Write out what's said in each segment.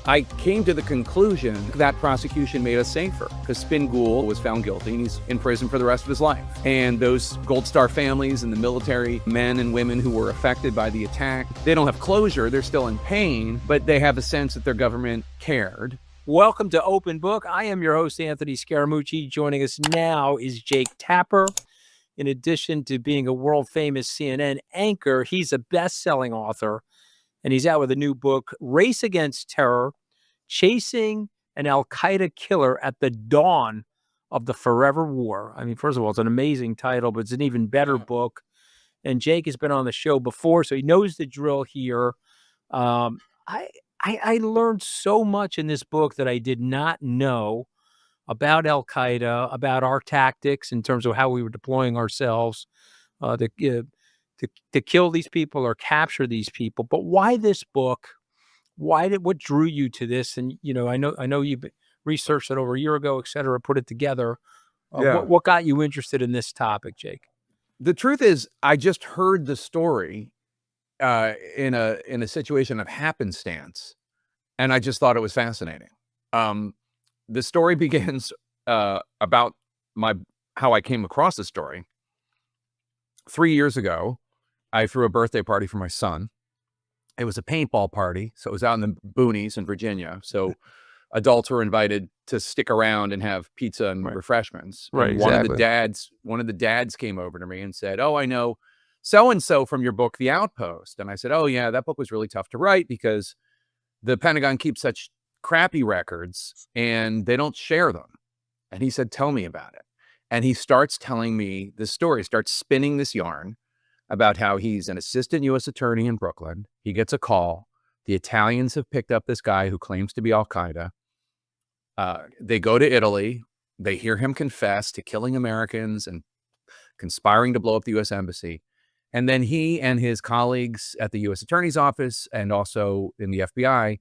I came to the conclusion that prosecution made us safer because Spin Ghoul was found guilty and he's in prison for the rest of his life. And those Gold Star families and the military men and women who were affected by the attack, they don't have closure. They're still in pain, but they have a sense that their government cared. Welcome to Open Book. I am your host, Anthony Scaramucci. Joining us now is Jake Tapper. In addition to being a world-famous CNN anchor, he's a best-selling author, and he's out with a new book, Race Against Terror, Chasing an Al-Qaeda Killer at the Dawn of the Forever War. I mean, first of all, it's an amazing title, but it's an even better book. And Jake has been on the show before, so he knows the drill here. I learned so much in this book that I did not know about Al-Qaeda, about our tactics in terms of how we were deploying ourselves to kill these people or capture these people. But why this book? What drew you to this? And, you know, I know you've researched it over a year ago, et cetera, put it together. What got you interested in this topic, Jake? The truth is, I just heard the story in a situation of happenstance, and I just thought it was fascinating. The story begins about how I came across the story. 3 years ago, I threw a birthday party for my son. It was a paintball party, so it was out in the boonies in Virginia. So adults were invited to stick around and have pizza and refreshments. Right, And exactly. one of the dads came over to me and said, "Oh, I know so-and-so from your book, The Outpost." And I said, "Oh yeah, that book was really tough to write because the Pentagon keeps such crappy records and they don't share them." And he said, "Tell me about it." And he starts telling me the story, starts spinning this yarn about how he's an assistant U.S. attorney in Brooklyn. He gets a call. The Italians have picked up this guy who claims to be Al-Qaeda. They go to Italy. They hear him confess to killing Americans and conspiring to blow up the U.S. embassy. And then he and his colleagues at the U.S. Attorney's Office and also in the FBI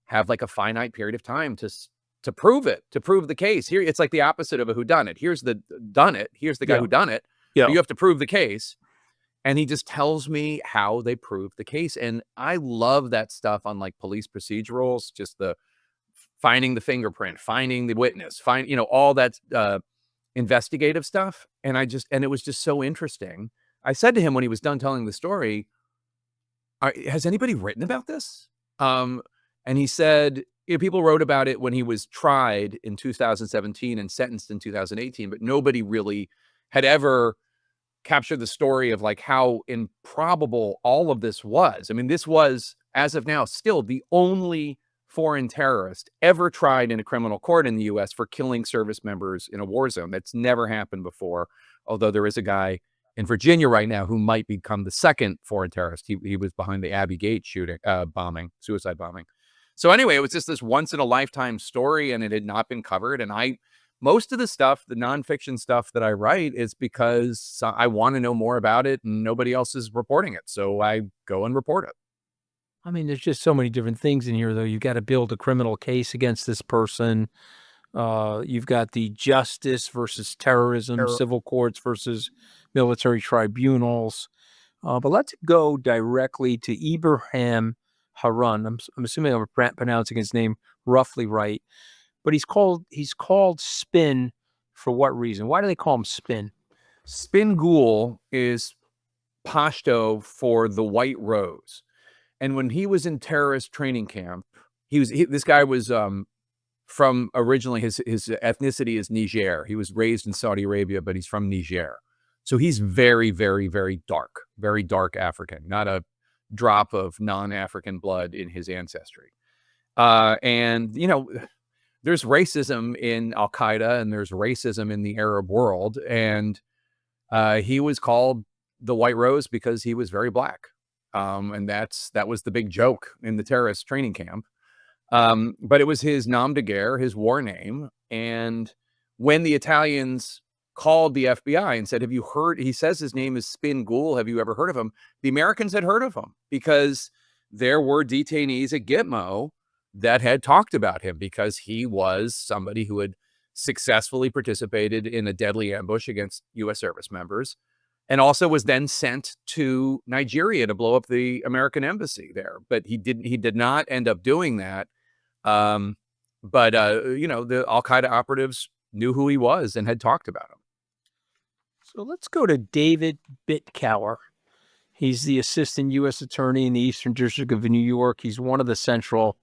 have like a finite period of time to prove it, to prove the case. Here, it's like the opposite of a whodunit. Here's the done it. Here's the guy who done it. Yeah. But you have to prove the case. And he just tells me how they proved the case. And I love that stuff on like police procedurals, just the finding the fingerprint, finding the witness, all that investigative stuff. And it was just so interesting. I said to him when he was done telling the story, has anybody written about this? And he said, people wrote about it when he was tried in 2017 and sentenced in 2018, but nobody really had ever captured the story of like how improbable all of this was. I mean, this was, as of now, still the only foreign terrorist ever tried in a criminal court in the U.S. for killing service members in a war zone. That's never happened before, although there is a guy in Virginia right now who might become the second foreign terrorist. He was behind the Abbey Gate shooting, suicide bombing. So anyway, it was just this once-in-a-lifetime story, and it had not been covered. And most of the stuff, the nonfiction stuff that I write, is because I want to know more about it, and nobody else is reporting it. So I go and report it. I mean, there's just so many different things in here, though. You've got to build a criminal case against this person. You've got the justice versus terrorism, civil courts versus military tribunals. But let's go directly to Ibrahim Harun. I'm assuming I'm pronouncing his name roughly right. But he's called Spin for what reason? Why do they call him Spin? Spin Ghoul is Pashto for the White Rose. And when he was in terrorist training camp, this guy was from originally his ethnicity is Niger. He was raised in Saudi Arabia, but he's from Niger. So he's very, very, very dark African, not a drop of non-African blood in his ancestry. And, there's racism in Al-Qaeda and there's racism in the Arab world. And he was called the White Rose because he was very black. And that was the big joke in the terrorist training camp. But it was his nom de guerre, his war name. And when the Italians called the FBI and said, "Have you heard?" He says his name is Spin Ghoul. "Have you ever heard of him?" The Americans had heard of him because there were detainees at Gitmo that had talked about him because he was somebody who had successfully participated in a deadly ambush against U.S. service members and also was then sent to Nigeria to blow up the American embassy there. But he did not end up doing that. But the Al-Qaeda operatives knew who he was and had talked about him. So let's go to David Bitcower. He's the assistant U.S. attorney in the Eastern District of New York. He's one of the central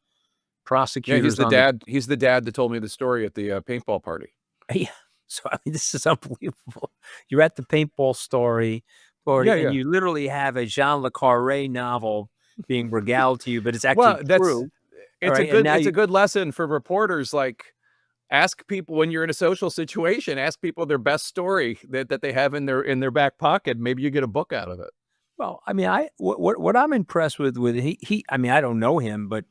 prosecutors. Yeah, he's the dad. He's the dad that told me the story at the paintball party. Yeah. So I mean, this is unbelievable. You're at the paintball party, and you literally have a Jean le Carré novel being regaled to you, but it's actually true. It's a good lesson for reporters. Like, ask people when you're in a social situation. Ask people their best story that they have in their back pocket. Maybe you get a book out of it. Well, I mean, what I'm impressed with he. I mean, I don't know him, but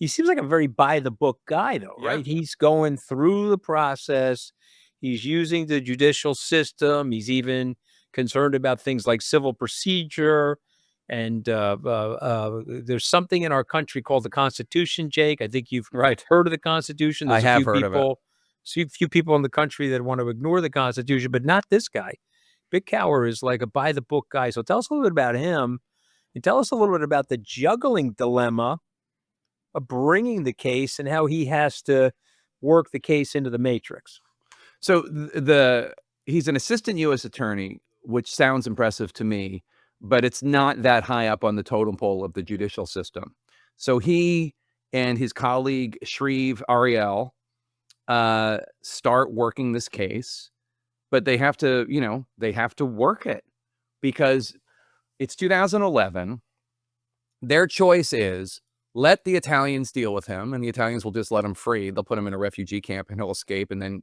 he seems like a very by the book guy, though, right? He's going through the process. He's using the judicial system. He's even concerned about things like civil procedure. And there's something in our country called the Constitution, Jake. I think you've heard of the Constitution. There's I have heard of it. See a few people in the country that want to ignore the Constitution, but not this guy. Bitcower is like a by the book guy. So tell us a little bit about him, and tell us a little bit about the juggling dilemma of bringing the case and how he has to work the case into the matrix. So he's an assistant U.S. attorney, which sounds impressive to me, but it's not that high up on the totem pole of the judicial system. So he and his colleague Shreve Ariel start working this case, but they have to work it because it's 2011. Their choice is let the Italians deal with him, and the Italians will just let him free. They'll put him in a refugee camp and he'll escape. And then,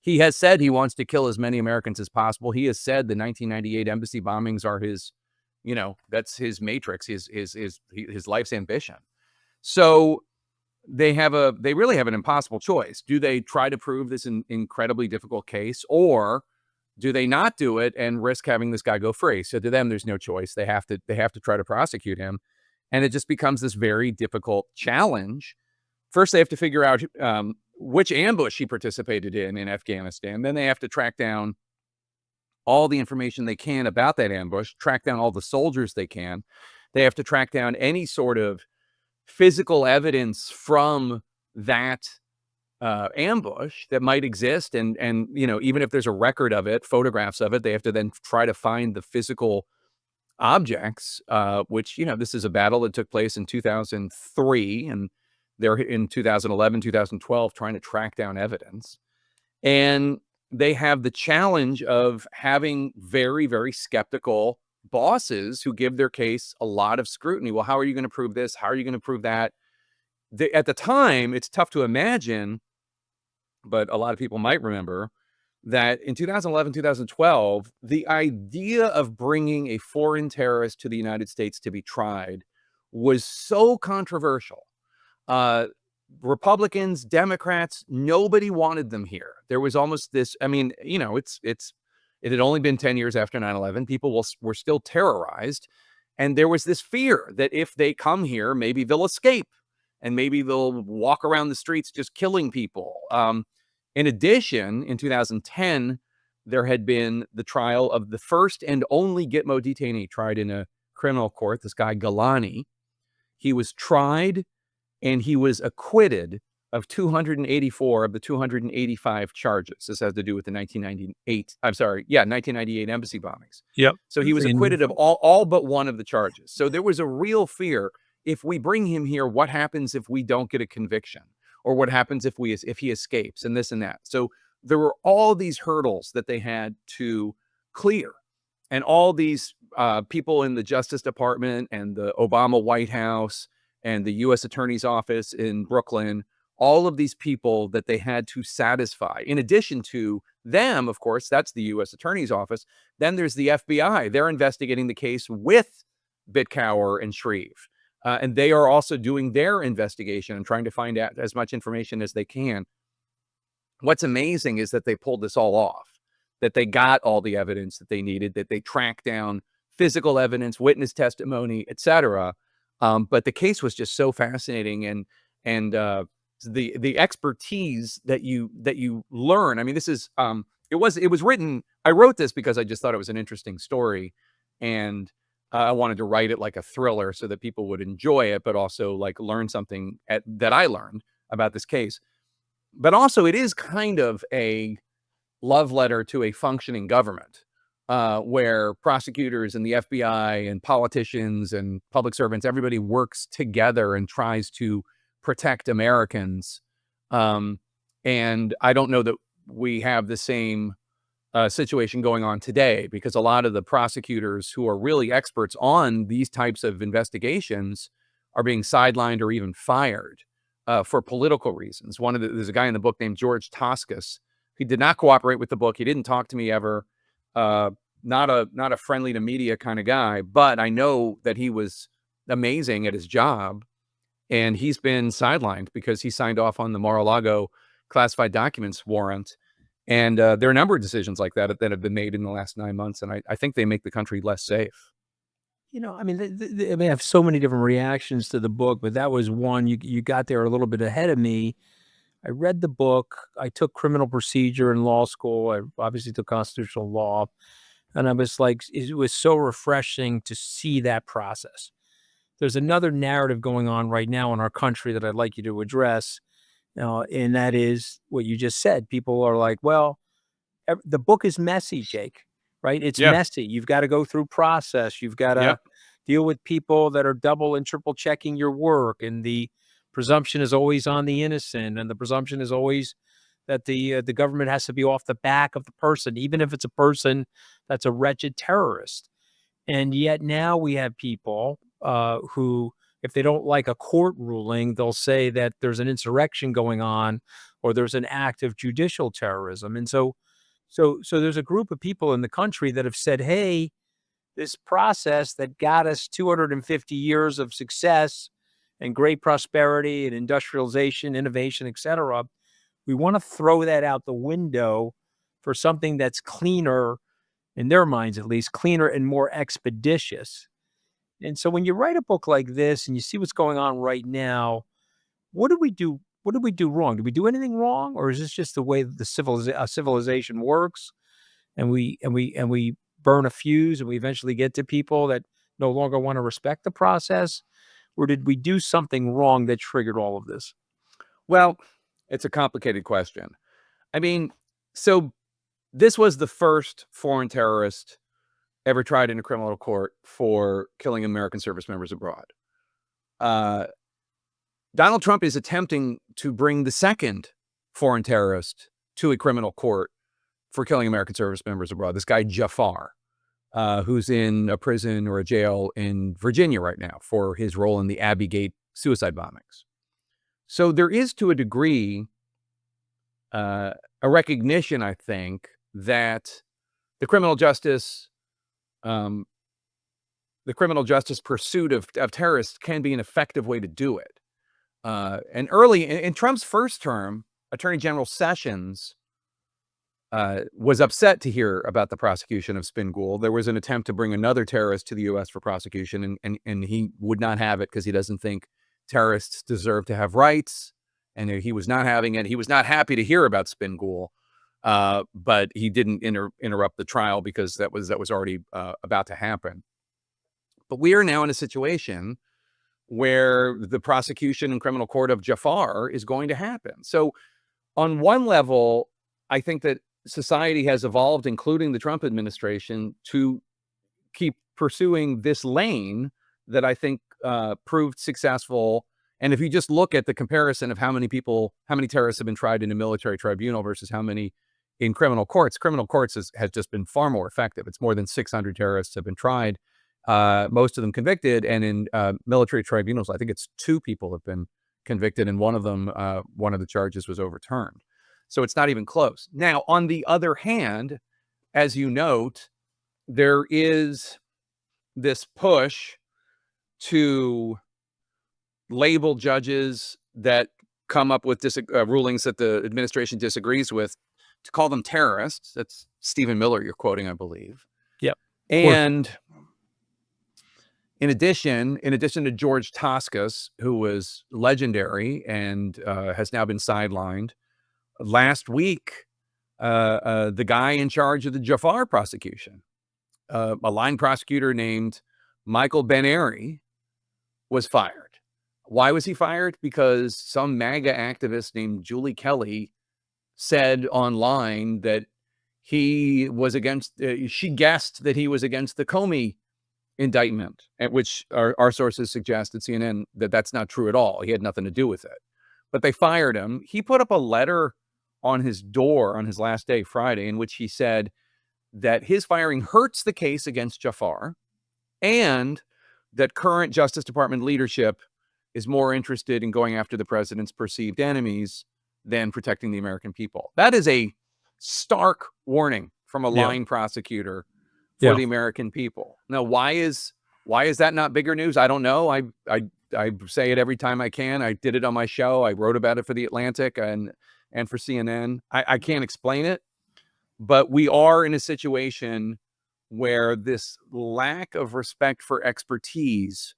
he has said he wants to kill as many Americans as possible. He has said the 1998 embassy bombings are his, that's his matrix, his life's ambition. So they really have an impossible choice. Do they try to prove this incredibly difficult case, or do they not do it and risk having this guy go free? So to them, there's no choice. They have to try to prosecute him. And it just becomes this very difficult challenge. First, they have to figure out which ambush he participated in Afghanistan. Then they have to track down all the information they can about that ambush, track down all the soldiers they can. They have to track down any sort of physical evidence from that ambush that might exist. And even if there's a record of it, photographs of it, they have to then try to find the physical objects, which, this is a battle that took place in 2003, and they're in 2011, 2012, trying to track down evidence. And they have the challenge of having very, very skeptical bosses who give their case a lot of scrutiny. Well, how are you going to prove this? How are you going to prove that? At the time, it's tough to imagine, but a lot of people might remember that in 2011, 2012, the idea of bringing a foreign terrorist to the United States to be tried was so controversial. Republicans, Democrats, nobody wanted them here. There was almost this, it had only been 10 years after 9/11. People were still terrorized. And there was this fear that if they come here, maybe they'll escape and maybe they'll walk around the streets just killing people. In addition, in 2010, there had been the trial of the first and only Gitmo detainee tried in a criminal court, this guy Galani. He was tried and he was acquitted of 284 of the 285 charges. This has to do with the 1998 embassy bombings. Yep. So he was acquitted of all but one of the charges. So there was a real fear. If we bring him here, what happens if we don't get a conviction? Or what happens if he escapes, and this and that? So there were all these hurdles that they had to clear. And all these people in the Justice Department and the Obama White House and the U.S. Attorney's Office in Brooklyn, all of these people that they had to satisfy. In addition to them, of course, that's the U.S. Attorney's Office. Then there's the FBI. They're investigating the case with Bitcower and Shreve. And they are also doing their investigation and trying to find out as much information as they can. What's amazing is that they pulled this all off, that they got all the evidence that they needed, that they tracked down physical evidence, witness testimony, etc. But the case was just so fascinating, and the expertise that you learn. I mean, this is it was written. I wrote this because I just thought it was an interesting story, and I wanted to write it like a thriller so that people would enjoy it, but also like learn something that I learned about this case. But also, it is kind of a love letter to a functioning government, where prosecutors and the FBI and politicians and public servants, everybody works together and tries to protect Americans. And I don't know that we have the same situation going on today, because a lot of the prosecutors who are really experts on these types of investigations are being sidelined or even fired for political reasons. There's a guy in the book named George Toscas. He did not cooperate with the book. He didn't talk to me ever. Not a friendly to media kind of guy, but I know that he was amazing at his job, and he's been sidelined because he signed off on the Mar-a-Lago classified documents warrant. And there are a number of decisions like that that have been made in the last 9 months, and I think they make the country less safe. I mean, I have so many different reactions to the book, but that was one. You got there a little bit ahead of me. I read the book. I took criminal procedure in law school. I obviously took constitutional law. And I was like, it was so refreshing to see that process. There's another narrative going on right now in our country that I'd like you to address. And that is what you just said. People are like, well, the book is messy, Jake, right? It's Yeah. messy. You've got to go through process. You've got to Yep. deal with people that are double and triple checking your work. And the presumption is always on the innocent. And the presumption is always that the government has to be off the back of the person, even if it's a person that's a wretched terrorist. And yet now we have people who, if they don't like a court ruling, they'll say that there's an insurrection going on or there's an act of judicial terrorism. And so there's a group of people in the country that have said, hey, this process that got us 250 years of success and great prosperity and industrialization, innovation, et cetera, we want to throw that out the window for something that's cleaner, in their minds at least, cleaner and more expeditious. And so when you write a book like this and you see what's going on right now, what do we do? What did we do wrong? Did we do anything wrong, or is this just the way that the civilization works, and we burn a fuse and we eventually get to people that no longer want to respect the process, or did we do something wrong that triggered all of this? Well, it's a complicated question. I mean, so this was the first foreign terrorist ever tried in a criminal court for killing American service members abroad. Donald Trump is attempting to bring the second foreign terrorist to a criminal court for killing American service members abroad. This guy, Jafar, who's in a prison or a jail in Virginia right now for his role in the Abbey Gate suicide bombings. So there is, to a degree, a recognition, I think, that the criminal justice pursuit of terrorists can be an effective way to do it. And early in Trump's first term, Attorney General Sessions was upset to hear about the prosecution of Spingool. There was an attempt to bring another terrorist to the U.S. for prosecution, and he would not have it because he doesn't think terrorists deserve to have rights, and he was not having it. He was not happy to hear about Spingool, but he didn't interrupt the trial because that was already about to happen. But we are now in a situation where the prosecution in criminal court of Jafar is going to happen. So on one level, I think that society has evolved, including the Trump administration, to keep pursuing this lane that I think proved successful. And if you just look at the comparison of how many terrorists have been tried in a military tribunal versus how many in criminal courts has just been far more effective. It's more than 600 terrorists have been tried, most of them convicted. And in military tribunals, I think it's 2 people have been convicted, and one of the charges was overturned. So it's not even close. Now, on the other hand, as you note, there is this push to label judges that come up with rulings that the administration disagrees with, to call them terrorists. That's Stephen Miller you're quoting, I believe. Yep. And in addition to George Toscas, who was legendary and has now been sidelined, last week, the guy in charge of the Jafar prosecution, a line prosecutor named Michael Ben-Ari was fired. Why was he fired? Because some MAGA activist named Julie Kelly said online that he was against, she guessed that he was against the Comey indictment, at which our sources suggest at CNN that that's not true at all. He had nothing to do with it. But they fired him. He put up a letter on his door on his last day, Friday, in which he said that his firing hurts the case against Jafar and that current Justice Department leadership is more interested in going after the president's perceived enemies than protecting the American people. That is a stark warning from a line prosecutor for the American people. Now, why is that not bigger news? I don't know. I say it every time I can. I did it on my show. I wrote about it for The Atlantic and for CNN. I can't explain it, but we are in a situation where this lack of respect for expertise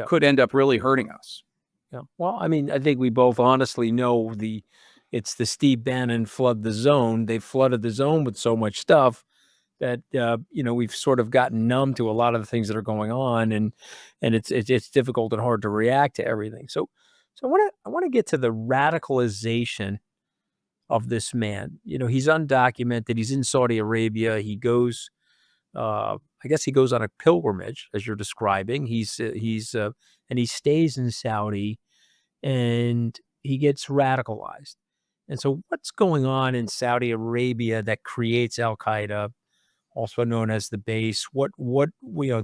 could end up really hurting us. Yeah. Well, I mean, I think we both honestly know it's the Steve Bannon flood the zone. They flooded the zone with so much stuff that, we've sort of gotten numb to a lot of the things that are going on, and it's difficult and hard to react to everything. So I want to get to the radicalization of this man. He's undocumented. He's in Saudi Arabia. He goes, I guess he goes on a pilgrimage, as you're describing. And he stays in Saudi, and he gets radicalized. And so what's going on in Saudi Arabia that creates Al-Qaeda, also known as the base? What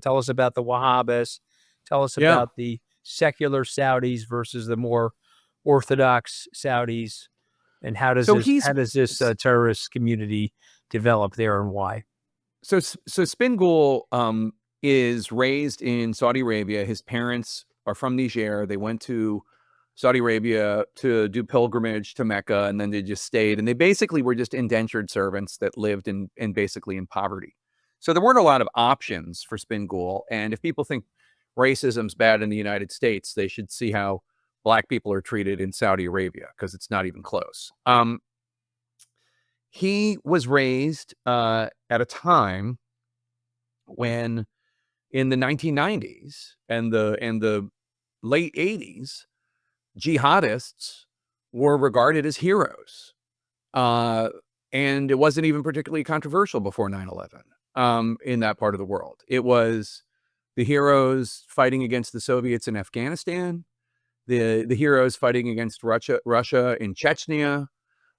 tell us about the Wahhabis. Tell us about the secular Saudis versus the more orthodox Saudis, and how does this terrorist community develop there, and why? So Spingool is raised in Saudi Arabia. His parents are from Niger. They went to Saudi Arabia to do pilgrimage to Mecca, and then they just stayed. And they basically were just indentured servants that lived in basically in poverty. So there weren't a lot of options for Spingool. And if people think racism's bad in the United States, they should see how Black people are treated in Saudi Arabia, because it's not even close. He was raised at a time when, in the 1990s and the late 80s, jihadists were regarded as heroes. And it wasn't even particularly controversial before 9/11 in that part of the world. It was the heroes fighting against the Soviets in Afghanistan, the heroes fighting against Russia in Chechnya.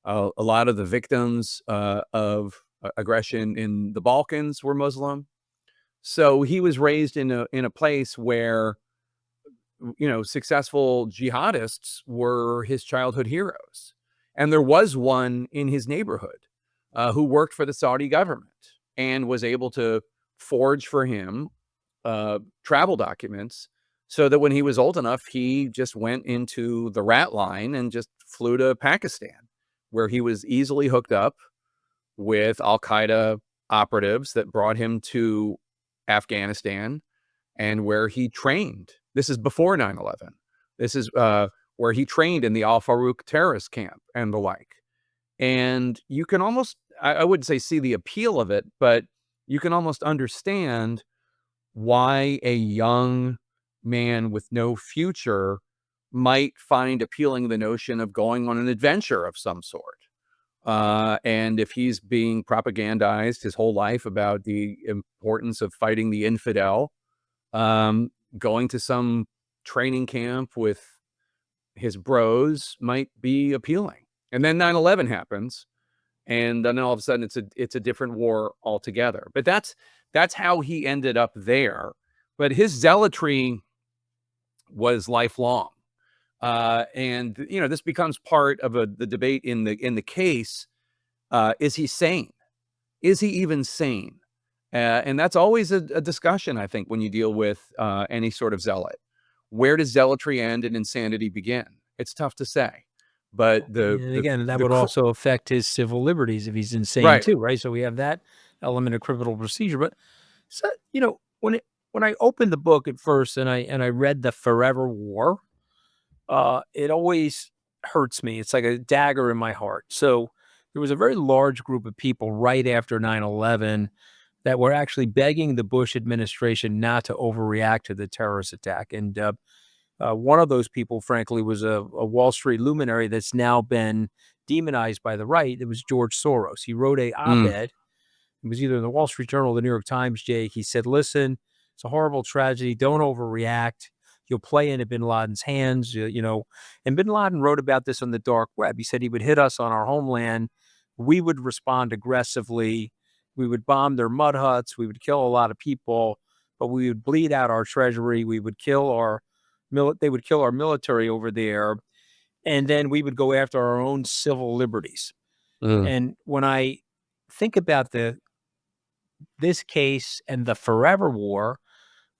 A lot of the victims of aggression in the Balkans were Muslim. So he was raised in a place where, successful jihadists were his childhood heroes. And there was one in his neighborhood who worked for the Saudi government and was able to forge for him travel documents, so that when he was old enough, he just went into the rat line and just flew to Pakistan, where he was easily hooked up with Al-Qaeda operatives that brought him to Afghanistan, and where he trained. This is before 9/11. This is where he trained in the Al-Farouq terrorist camp and the like. And you can almost, I wouldn't say see the appeal of it, but you can almost understand why a young man with no future might find appealing the notion of going on an adventure of some sort. And if he's being propagandized his whole life about the importance of fighting the infidel, going to some training camp with his bros might be appealing. And then 9/11 happens, and then all of a sudden it's a different war altogether. But that's how he ended up there. But his zealotry was lifelong. And this becomes part of the debate in the case. Is he sane? Is he even sane? And that's always a discussion, I think, when you deal with any sort of zealot. Where does zealotry end and insanity begin? It's tough to say. But that would also affect his civil liberties if he's insane too, right? So we have that element of criminal procedure. But so, when I opened the book at first and I read the Forever War, it always hurts me. It's like a dagger in my heart. So there was a very large group of people right after 9/11 that were actually begging the Bush administration not to overreact to the terrorist attack. And one of those people, frankly, was a Wall Street luminary that's now been demonized by the right. It was George Soros. He wrote a op-ed. It was either in the Wall Street Journal or the New York Times, Jake. He said, listen, it's a horrible tragedy. Don't overreact. You'll play into bin Laden's hands, And bin Laden wrote about this on the dark web. He said he would hit us on our homeland. We would respond aggressively. We would bomb their mud huts. We would kill a lot of people, but we would bleed out our treasury. We would kill they would kill our military over there. And then we would go after our own civil liberties. And when I think about this case and the forever war,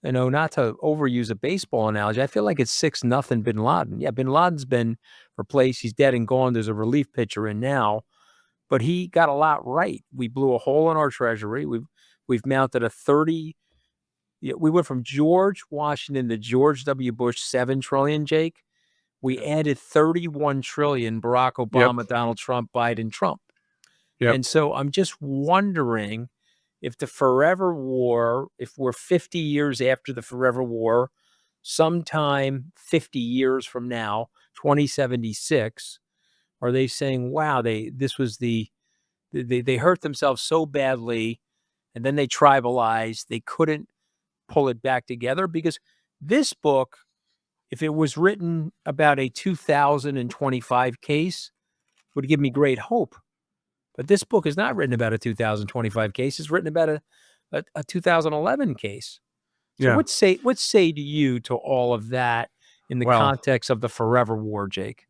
not to overuse a baseball analogy, I feel like it's 6-0 bin Laden. Yeah, bin Laden's been replaced. He's dead and gone. There's a relief pitcher in now, but he got a lot right. We blew a hole in our treasury. We've mounted we went from George Washington to George W. Bush, $7 trillion, Jake. We added 31 trillion, Barack Obama, Donald Trump, Biden, Trump. And so I'm just wondering if the forever war, if we're 50 years after the forever war, sometime 50 years from now, 2076, are they saying, wow, they hurt themselves so badly, and then they tribalized, they couldn't pull it back together? Because this book, if it was written about a 2025 case, would give me great hope. But this book is not written about a 2025 case. It's written about a 2011 case. So what say to you to all of that in the context of the forever war, Jake?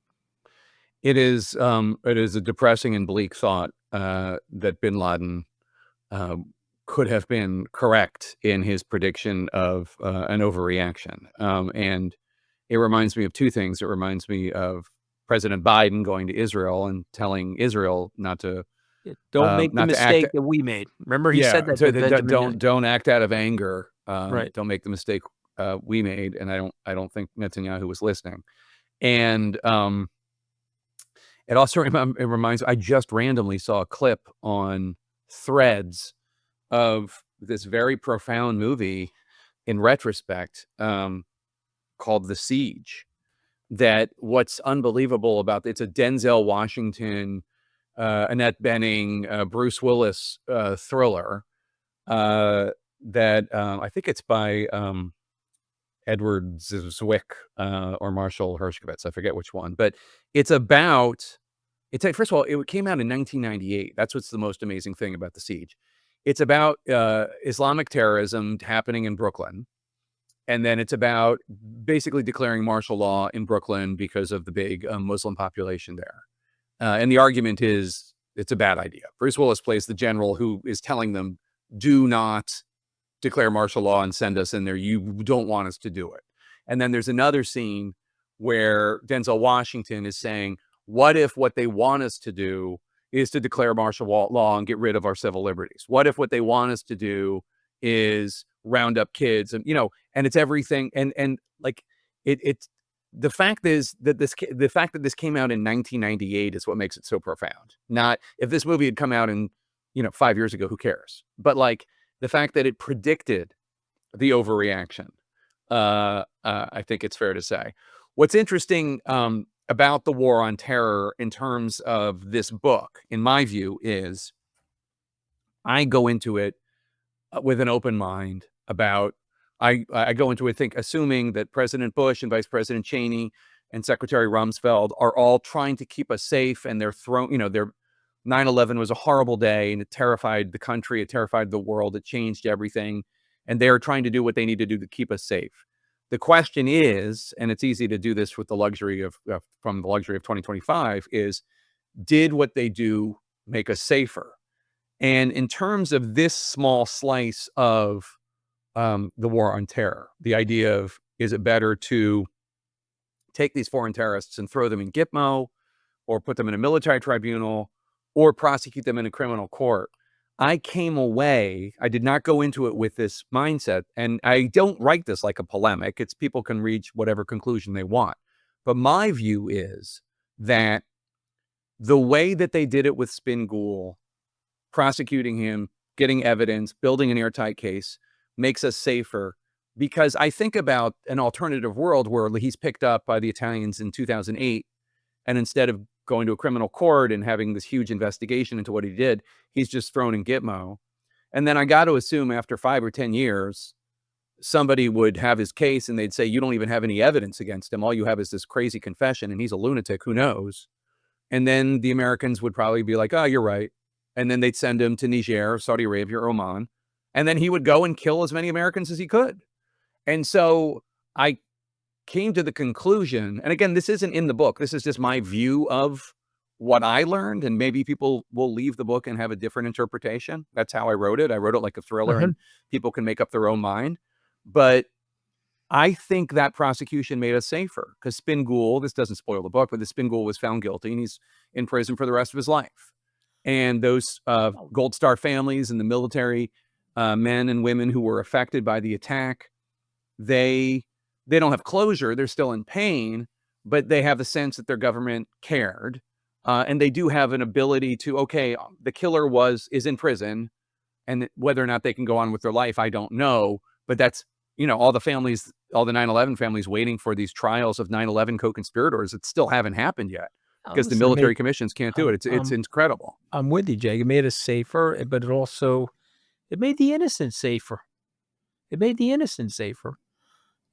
It is a depressing and bleak thought that bin Laden could have been correct in his prediction of an overreaction. And it reminds me of two things. It reminds me of President Biden going to Israel and telling Israel not to don't make the mistake that we made. Remember, he said that. Don't act out of anger. Right. Don't make the mistake we made. And I don't think Netanyahu was listening. And it also reminds. I just randomly saw a clip on Threads of this very profound movie, in retrospect, called The Siege. That what's unbelievable about it's a Denzel Washington, Annette Bening, Bruce Willis thriller that I think it's by Edward Zwick or Marshall Hershkovitz. I forget which one, but it's about. First of all, it came out in 1998. That's what's the most amazing thing about The Siege. It's about Islamic terrorism happening in Brooklyn. And then it's about basically declaring martial law in Brooklyn because of the big Muslim population there. And the argument is it's a bad idea. Bruce Willis plays the general who is telling them, do not declare martial law and send us in there. You don't want us to do it. And then there's another scene where Denzel Washington is saying, what if what they want us to do is to declare martial law and get rid of our civil liberties? What if what they want us to do is round up kids? And, and it's everything. And like it's the fact is that this came out in 1998 is what makes it so profound. Not if this movie had come out in, 5 years ago, who cares? But like the fact that it predicted the overreaction, I think it's fair to say. What's interesting about the war on terror in terms of this book, in my view, is I go into it with an open mind about, I go into it assuming that President Bush and Vice President Cheney and Secretary Rumsfeld are all trying to keep us safe, and their 9/11 was a horrible day and it terrified the country, it terrified the world, it changed everything, and they're trying to do what they need to do to keep us safe. The question is, and it's easy to do this with the luxury of 2025, is did what they do make us safer? And in terms of this small slice of the war on terror, the idea of, is it better to take these foreign terrorists and throw them in Gitmo, or put them in a military tribunal, or prosecute them in a criminal court? I came away, I did not go into it with this mindset, and I don't write this like a polemic. It's people can reach whatever conclusion they want. But my view is that the way that they did it with Spin Ghoul, prosecuting him, getting evidence, building an airtight case makes us safer. Because I think about an alternative world where he's picked up by the Italians in 2008, and instead of going to a criminal court and having this huge investigation into what he did, he's just thrown in Gitmo. And then I got to assume after 5 or 10 years, somebody would have his case and they'd say, you don't even have any evidence against him. All you have is this crazy confession and he's a lunatic. Who knows? And then the Americans would probably be like, oh, you're right. And then they'd send him to Niger, Saudi Arabia, or Oman. And then he would go and kill as many Americans as he could. And so I came to the conclusion, and again, this isn't in the book. This is just my view of what I learned, and maybe people will leave the book and have a different interpretation. That's how I wrote it. I wrote it like a thriller, and people can make up their own mind. But I think that prosecution made us safer because Spingool, this doesn't spoil the book, but the Spingool was found guilty, and he's in prison for the rest of his life. And those Gold Star families and the military men and women who were affected by the attack, they don't have closure. They're still in pain, but they have the sense that their government cared. And they do have an ability to, okay, the killer is in prison, and whether or not they can go on with their life, I don't know. But that's, all the families, all the 9/11 families waiting for these trials of 9/11 co-conspirators that still haven't happened yet because the military commissions can't do it. It's incredible. I'm with you, Jake. It made us safer, but it made the innocent safer. It made the innocent safer.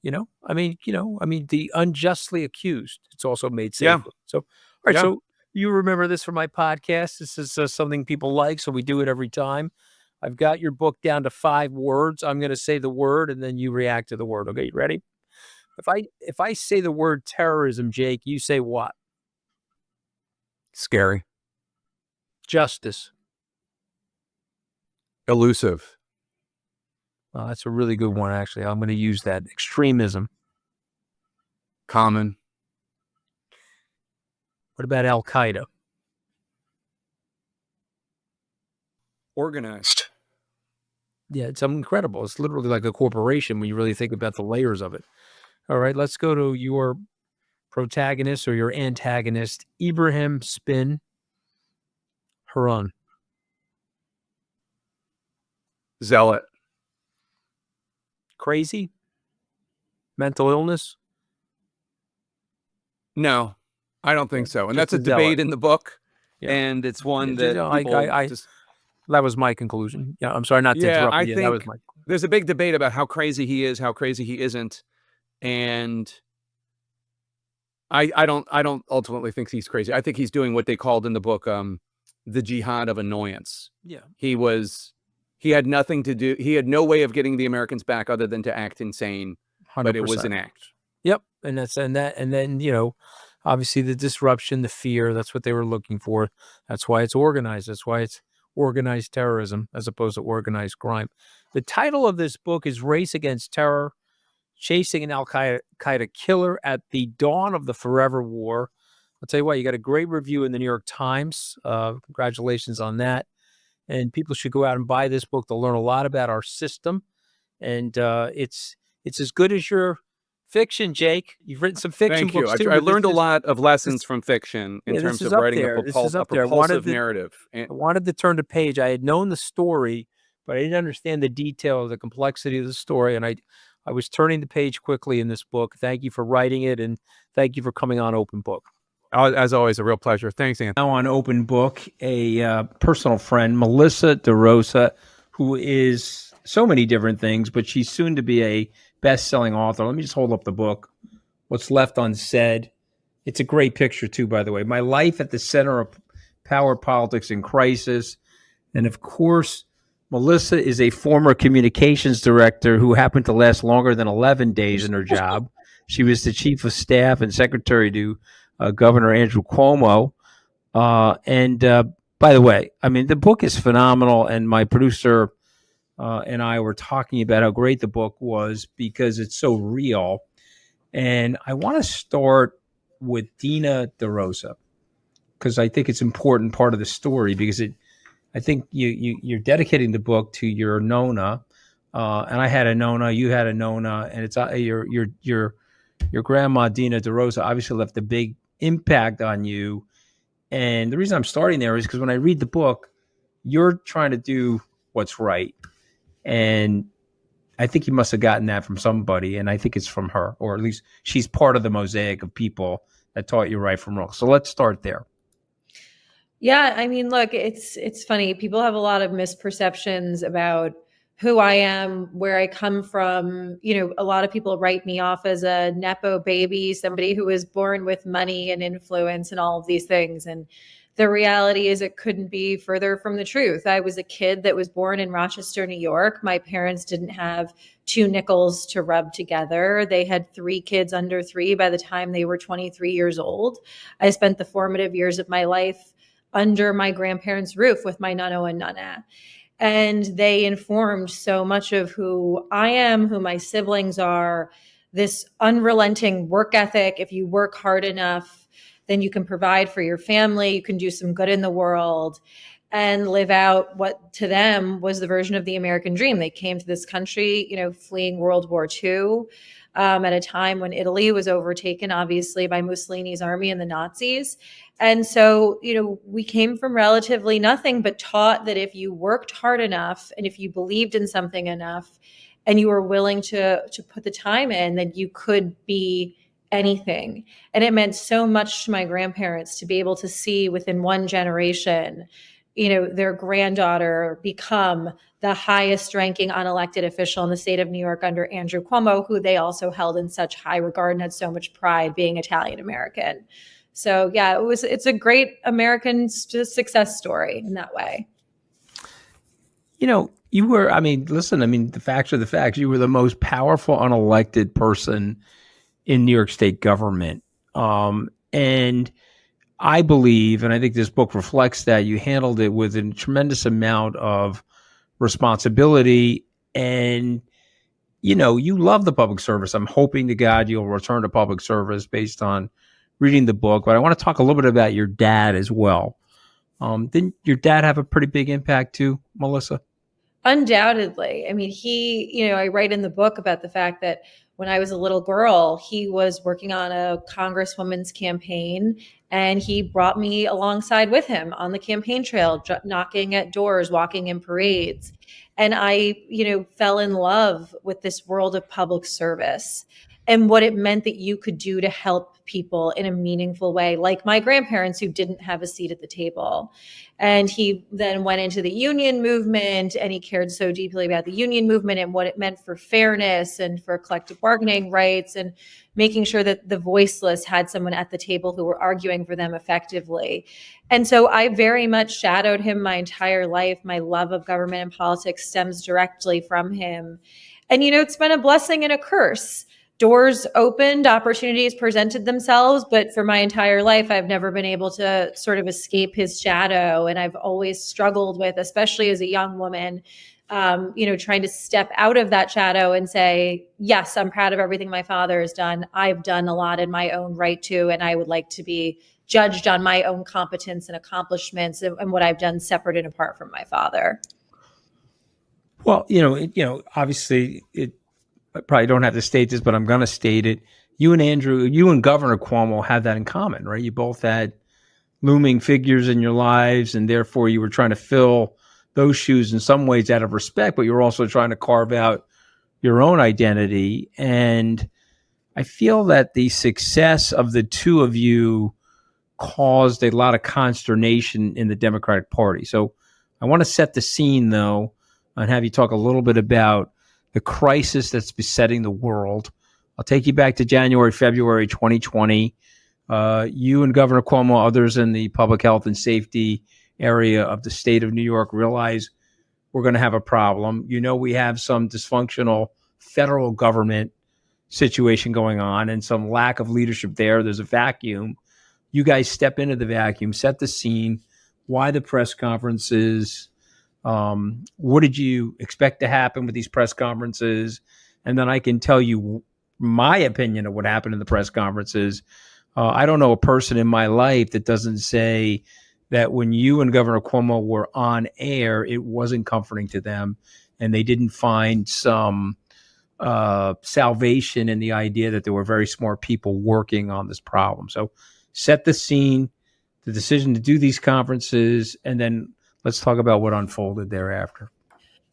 The unjustly accused, it's also made safer. Yeah. So, all right. Yeah. So you remember this from my podcast. This is something people like, so we do it every time. I've got your book down to 5 words. I'm going to say the word, and then you react to the word. Okay, you ready? If I say the word terrorism, Jake, you say what? Scary. Justice. Elusive. Well, that's a really good one, actually. I'm going to use that. Extremism. Common. What about Al-Qaeda? Organized. Yeah, it's incredible. It's literally like a corporation when you really think about the layers of it. All right, let's go to your protagonist or your antagonist, Ibrahim Spin Harun. Zealot. Crazy? Mental illness? No, I don't think so. And that's a debate in the book. Yeah. And it's one that that was my conclusion. Yeah, I'm sorry not to interrupt you. That was my. There's a big debate about how crazy he is, how crazy he isn't. And I don't ultimately think he's crazy. I think he's doing what they called in the book the jihad of annoyance. Yeah. He had nothing to do. He had no way of getting the Americans back other than to act insane. 100%. But it was an act. Yep. And then, obviously the disruption, the fear, that's what they were looking for. That's why it's organized. That's why it's organized terrorism as opposed to organized crime. The title of this book is Race Against Terror, Chasing an Al-Qaeda Killer at the Dawn of the Forever War. I'll tell you what, you got a great review in the New York Times. Congratulations on that. And people should go out and buy this book. They'll learn a lot about our system. And it's as good as your fiction, Jake. You've written some fiction books too. I learned a lot of lessons from fiction in terms of writing a propulsive narrative. I wanted to turn the page. I had known the story, but I didn't understand the detail, the complexity of the story. And I was turning the page quickly in this book. Thank you for writing it, and thank you for coming on Open Book. As always, a real pleasure. Thanks, Anthony. Now on Open Book, a personal friend, Melissa DeRosa, who is so many different things, but she's soon to be a best-selling author. Let me just hold up the book. What's Left Unsaid. It's a great picture, too, by the way. My Life at the Center of Power, Politics, and Crisis. And, of course, Melissa is a former communications director who happened to last longer than 11 days in her job. She was the chief of staff and secretary to Governor Andrew Cuomo. By the way, I mean, the book is phenomenal, and my producer and I were talking about how great the book was because it's so real. And I want to start with Dina DeRosa because I think it's an important part of the story because I think you're dedicating the book to your Nona, and I had a Nona, you had a Nona, and it's your grandma Dina DeRosa obviously left a big impact on you. And the reason I'm starting there is because when I read the book, you're trying to do what's right. And I think he must have gotten that from somebody, and I think it's from her, or at least she's part of the mosaic of people that taught you right from wrong. So let's start there. Yeah, I mean, look, it's funny. People have a lot of misperceptions about who I am, where I come from. You know, a lot of people write me off as a nepo baby, somebody who was born with money and influence and all of these things. And the reality is it couldn't be further from the truth. I was a kid that was born in Rochester, New York. My parents didn't have two nickels to rub together. They had three kids under three by the time they were 23 years old. I spent the formative years of my life under my grandparents' roof with my nonno and nonna. And they informed so much of who I am, who my siblings are, this unrelenting work ethic. If you work hard enough, then you can provide for your family, you can do some good in the world and live out what to them was the version of the American dream. They came to this country, you know, fleeing World War II at a time when Italy was overtaken, obviously, by Mussolini's army and the Nazis. And so, you know, we came from relatively nothing, but taught that if you worked hard enough and if you believed in something enough and you were willing to put the time in, then you could be anything. And it meant so much to my grandparents to be able to see within one generation, you know, their granddaughter become the highest ranking unelected official in the state of New York under Andrew Cuomo, who they also held in such high regard and had so much pride being Italian American. So yeah, it's a great American success story in that way. You know, you were, I mean, listen, I mean, the facts are the facts. You were the most powerful unelected person in New York State government. And I believe, and I think this book reflects that, you handled it with a tremendous amount of responsibility. And, you know, you love the public service. I'm hoping to God you'll return to public service based on reading the book. But I want to talk a little bit about your dad as well. Didn't your dad have a pretty big impact too, Melissa? Undoubtedly. I mean, I write in the book about the fact that when I was a little girl, he was working on a congresswoman's campaign and he brought me alongside with him on the campaign trail, knocking at doors, walking in parades. And I, fell in love with this world of public service and what it meant that you could do to help people in a meaningful way, like my grandparents who didn't have a seat at the table. And he then went into the union movement and he cared so deeply about the union movement and what it meant for fairness and for collective bargaining rights and making sure that the voiceless had someone at the table who were arguing for them effectively. And so I very much shadowed him my entire life. My love of government and politics stems directly from him. And, it's been a blessing and a curse. Doors opened, opportunities presented themselves, but for my entire life, I've never been able to sort of escape his shadow. And I've always struggled with, especially as a young woman, trying to step out of that shadow and say, yes, I'm proud of everything my father has done. I've done a lot in my own right too. And I would like to be judged on my own competence and accomplishments and what I've done separate and apart from my father. Well, obviously I probably don't have to state this, but I'm going to state it. You and Governor Cuomo had that in common, right? You both had looming figures in your lives, and therefore you were trying to fill those shoes in some ways out of respect, but you were also trying to carve out your own identity. And I feel that the success of the two of you caused a lot of consternation in the Democratic Party. So I want to set the scene, though, and have you talk a little bit about the crisis that's besetting the world. I'll take you back to January, February 2020. You and Governor Cuomo, others in the public health and safety area of the state of New York realize we're going to have a problem. We have some dysfunctional federal government situation going on and some lack of leadership there. There's a vacuum. You guys step into the vacuum, set the scene. Why the press conferences? What did you expect to happen with these press conferences? And then I can tell you my opinion of what happened in the press conferences. I don't know a person in my life that doesn't say that when you and Governor Cuomo were on air, it wasn't comforting to them and they didn't find some salvation in the idea that there were very smart people working on this problem. So set the scene, the decision to do these conferences, and then let's talk about what unfolded thereafter.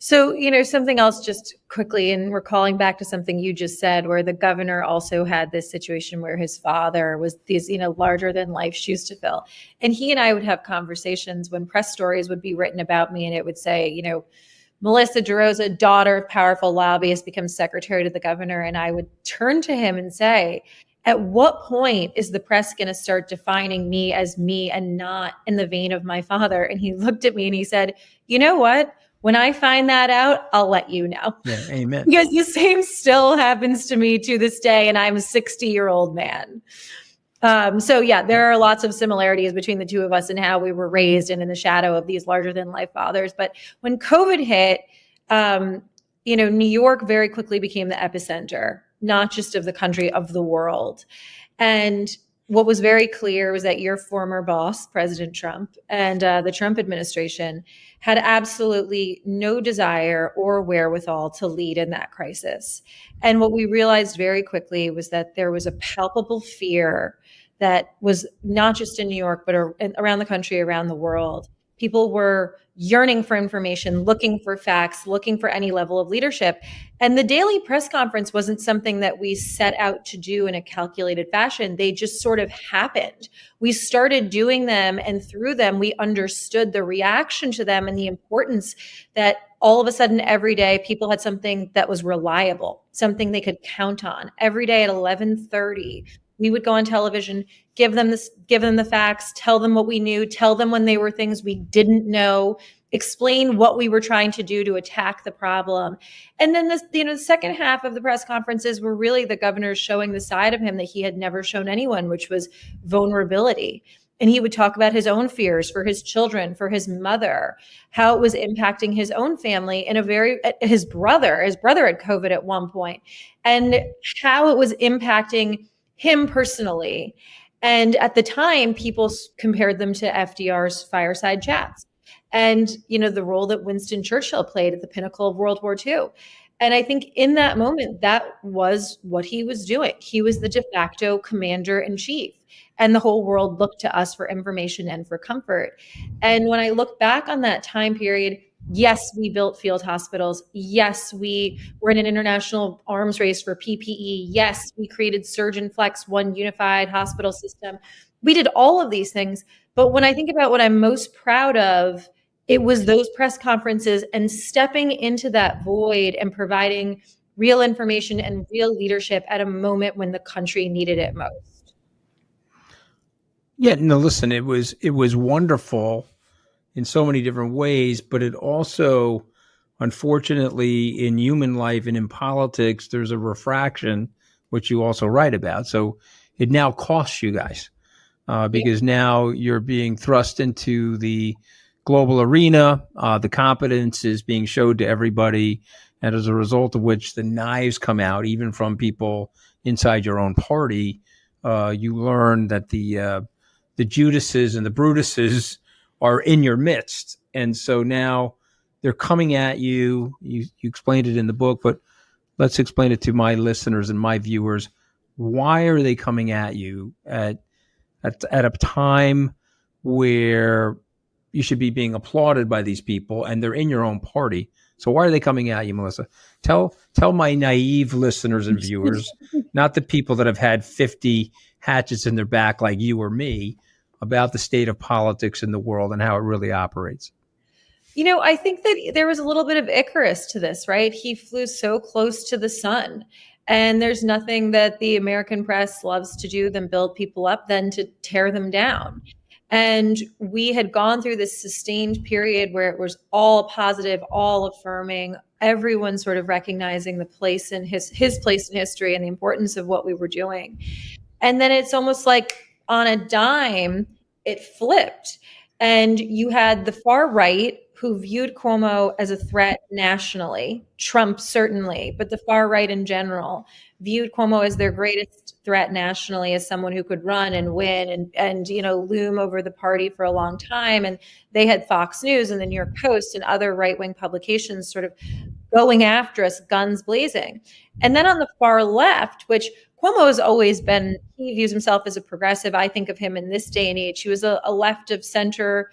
So, something else just quickly, and recalling back to something you just said, where the governor also had this situation where his father was these, larger than life shoes to fill. And he and I would have conversations when press stories would be written about me, and it would say, Melissa DeRosa, daughter of powerful lobbyist, becomes secretary to the governor. And I would turn to him and say, at what point is the press going to start defining me as me and not in the vein of my father? And he looked at me and he said, you know what? When I find that out, I'll let you know. Yeah, amen. Because the same still happens to me to this day, and I'm a 60-year-old man. So yeah, there are lots of similarities between the two of us and how we were raised and in the shadow of these larger than life fathers. But when COVID hit, New York very quickly became the epicenter, not just of the country, of the world. And what was very clear was that your former boss, President Trump, and the Trump administration had absolutely no desire or wherewithal to lead in that crisis. And what we realized very quickly was that there was a palpable fear that was not just in New York, but around the country, around the world. People were yearning for information, looking for facts, looking for any level of leadership. And the daily press conference wasn't something that we set out to do in a calculated fashion. They just sort of happened. We started doing them, and through them, we understood the reaction to them and the importance that all of a sudden every day people had something that was reliable, something they could count on. Every day at 11:30, we would go on television, give them the facts, tell them what we knew, tell them when they were things we didn't know, explain what we were trying to do to attack the problem. And then the second half of the press conferences were really the governor showing the side of him that he had never shown anyone, which was vulnerability. And he would talk about his own fears for his children, for his mother, how it was impacting his own family, and his brother had COVID at one point, and how it was impacting him personally. And at the time, people compared them to FDR's fireside chats and, the role that Winston Churchill played at the pinnacle of World War II. And I think in that moment, that was what he was doing. He was the de facto commander in chief. And the whole world looked to us for information and for comfort. And when I look back on that time period, yes, we built field hospitals. Yes, we were in an international arms race for PPE. Yes, we created Surgeon Flex, one unified hospital system. We did all of these things. But when I think about what I'm most proud of, it was those press conferences and stepping into that void and providing real information and real leadership at a moment when the country needed it most. Yeah, no, listen, it was wonderful in so many different ways, but it also, unfortunately, in human life and in politics, there's a refraction, which you also write about. So it now costs you guys because now you're being thrust into the global arena. The competence is being showed to everybody. And as a result of which the knives come out, even from people inside your own party, you learn that the Judases and the Brutuses are in your midst. And so now they're coming at you. You explained it in the book, but let's explain it to my listeners and my viewers. Why are they coming at you at a time where you should be being applauded by these people and they're in your own party? So why are they coming at you, Melissa? Tell my naive listeners and viewers, not the people that have had 50 hatchets in their back like you or me, about the state of politics in the world and how it really operates. I think that there was a little bit of Icarus to this, right? He flew so close to the sun. And there's nothing that the American press loves to do than build people up than to tear them down. And we had gone through this sustained period where it was all positive, all affirming, everyone sort of recognizing the place in his place in history and the importance of what we were doing. And then it's almost like on a dime, it flipped. And you had the far right who viewed Cuomo as a threat nationally, Trump certainly, but the far right in general viewed Cuomo as their greatest threat nationally, as someone who could run and win and loom over the party for a long time. And they had Fox News and the New York Post and other right-wing publications sort of going after us, guns blazing. And then on the far left, which Cuomo has always been, he views himself as a progressive. I think of him in this day and age. He was a left of center,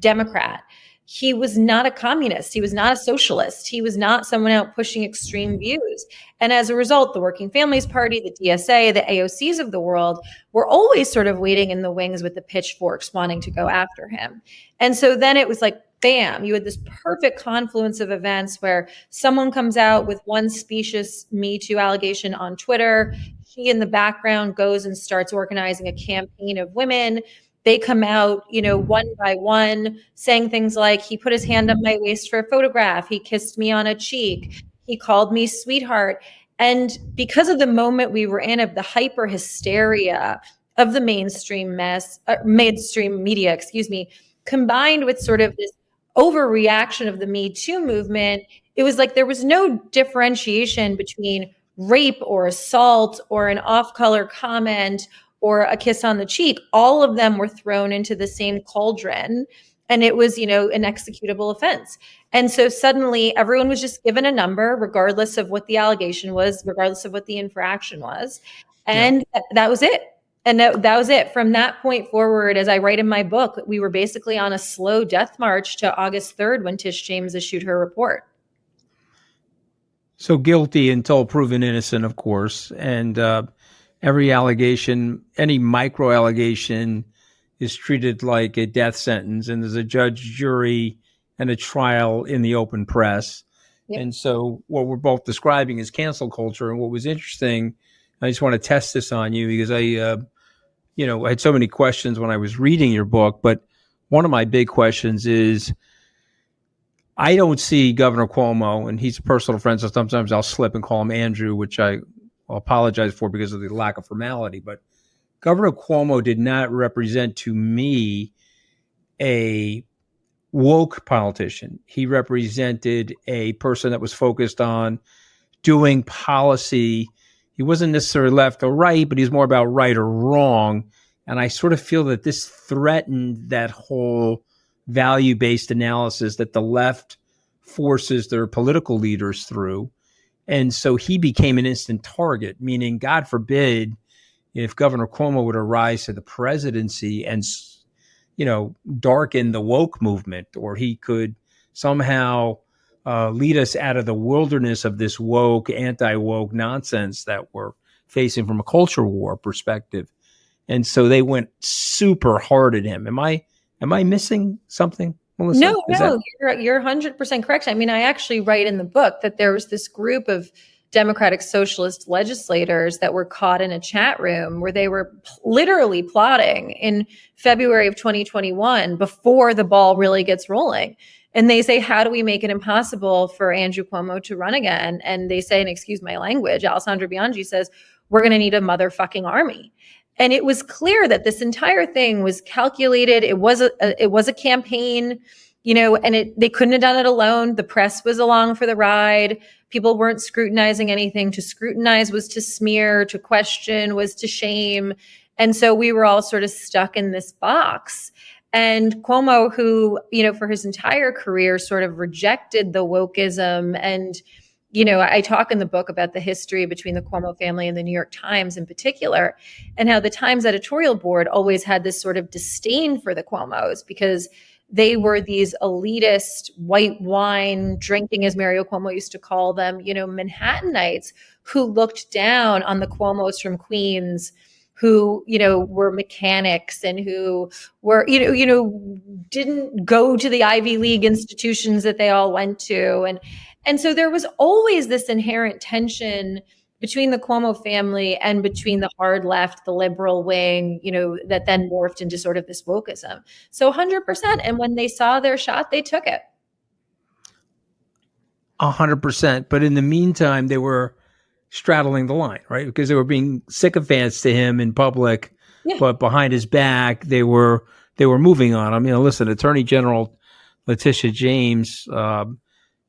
Democrat. he was not a communist. He was not a socialist. He was not someone out pushing extreme views. And as a result, the Working Families Party, the DSA, the AOCs of the world were always sort of waiting in the wings with the pitchforks wanting to go after him. And so then it was like, bam, you had this perfect confluence of events where someone comes out with one specious Me Too allegation on Twitter. She in the background goes and starts organizing a campaign of women. They come out, one by one, saying things like, he put his hand on my waist for a photograph. He kissed me on a cheek. He called me sweetheart. And because of the moment we were in, of the hyper hysteria of the mainstream media, combined with sort of this overreaction of the Me Too movement, it was like there was no differentiation between rape or assault or an off-color comment or a kiss on the cheek. All of them were thrown into the same cauldron, and it was, an executable offense. And so suddenly everyone was just given a number, regardless of what the allegation was, regardless of what the infraction was. And that was it. And that was it. From that point forward, as I write in my book, we were basically on a slow death march to August 3rd when Tish James issued her report. So guilty until proven innocent, of course. And every allegation, any micro allegation is treated like a death sentence. And there's a judge, jury, and a trial in the open press. Yep. And so what we're both describing is cancel culture. And what was interesting, I just want to test this on you because I had so many questions when I was reading your book. But one of my big questions is, I don't see Governor Cuomo, and he's a personal friend, so sometimes I'll slip and call him Andrew, which I'll apologize for because of the lack of formality. But Governor Cuomo did not represent to me a woke politician. He represented a person that was focused on doing policy. He wasn't necessarily left or right, but he's more about right or wrong. And I sort of feel that this threatened that whole value-based analysis that the left forces their political leaders through. And so he became an instant target, meaning, God forbid, if Governor Cuomo would arise to the presidency and, darken the woke movement, or he could somehow lead us out of the wilderness of this woke, anti-woke nonsense that we're facing from a culture war perspective. And so they went super hard at him. Am I missing something, Melissa? No, you're 100% correct. I mean, I actually write in the book that there was this group of Democratic Socialist legislators that were caught in a chat room where they were literally plotting in February of 2021 before the ball really gets rolling. And they say, how do we make it impossible for Andrew Cuomo to run again? And they say, and excuse my language, Alessandra Bianchi says, we're going to need a motherfucking army. And it was clear that this entire thing was calculated. It was a campaign, and they couldn't have done it alone. The press was along for the ride. People weren't scrutinizing anything. To scrutinize was to smear, to question was to shame. And so we were all sort of stuck in this box. And Cuomo, who, for his entire career sort of rejected the wokeism. And, I talk in the book about the history between the Cuomo family and the New York Times in particular, and how the Times editorial board always had this sort of disdain for the Cuomos because they were these elitist, white wine drinking, as Mario Cuomo used to call them, Manhattanites who looked down on the Cuomos from Queens, who, were mechanics and who were, didn't go to the Ivy League institutions that they all went to. And so there was always this inherent tension between the Cuomo family and between the hard left, the liberal wing, that then morphed into sort of this wokeism. So 100%. And when they saw their shot, they took it. 100%. But in the meantime, they were straddling the line, right? Because they were being sycophants to him in public, but behind his back, they were moving on him. Listen, Attorney General Letitia James,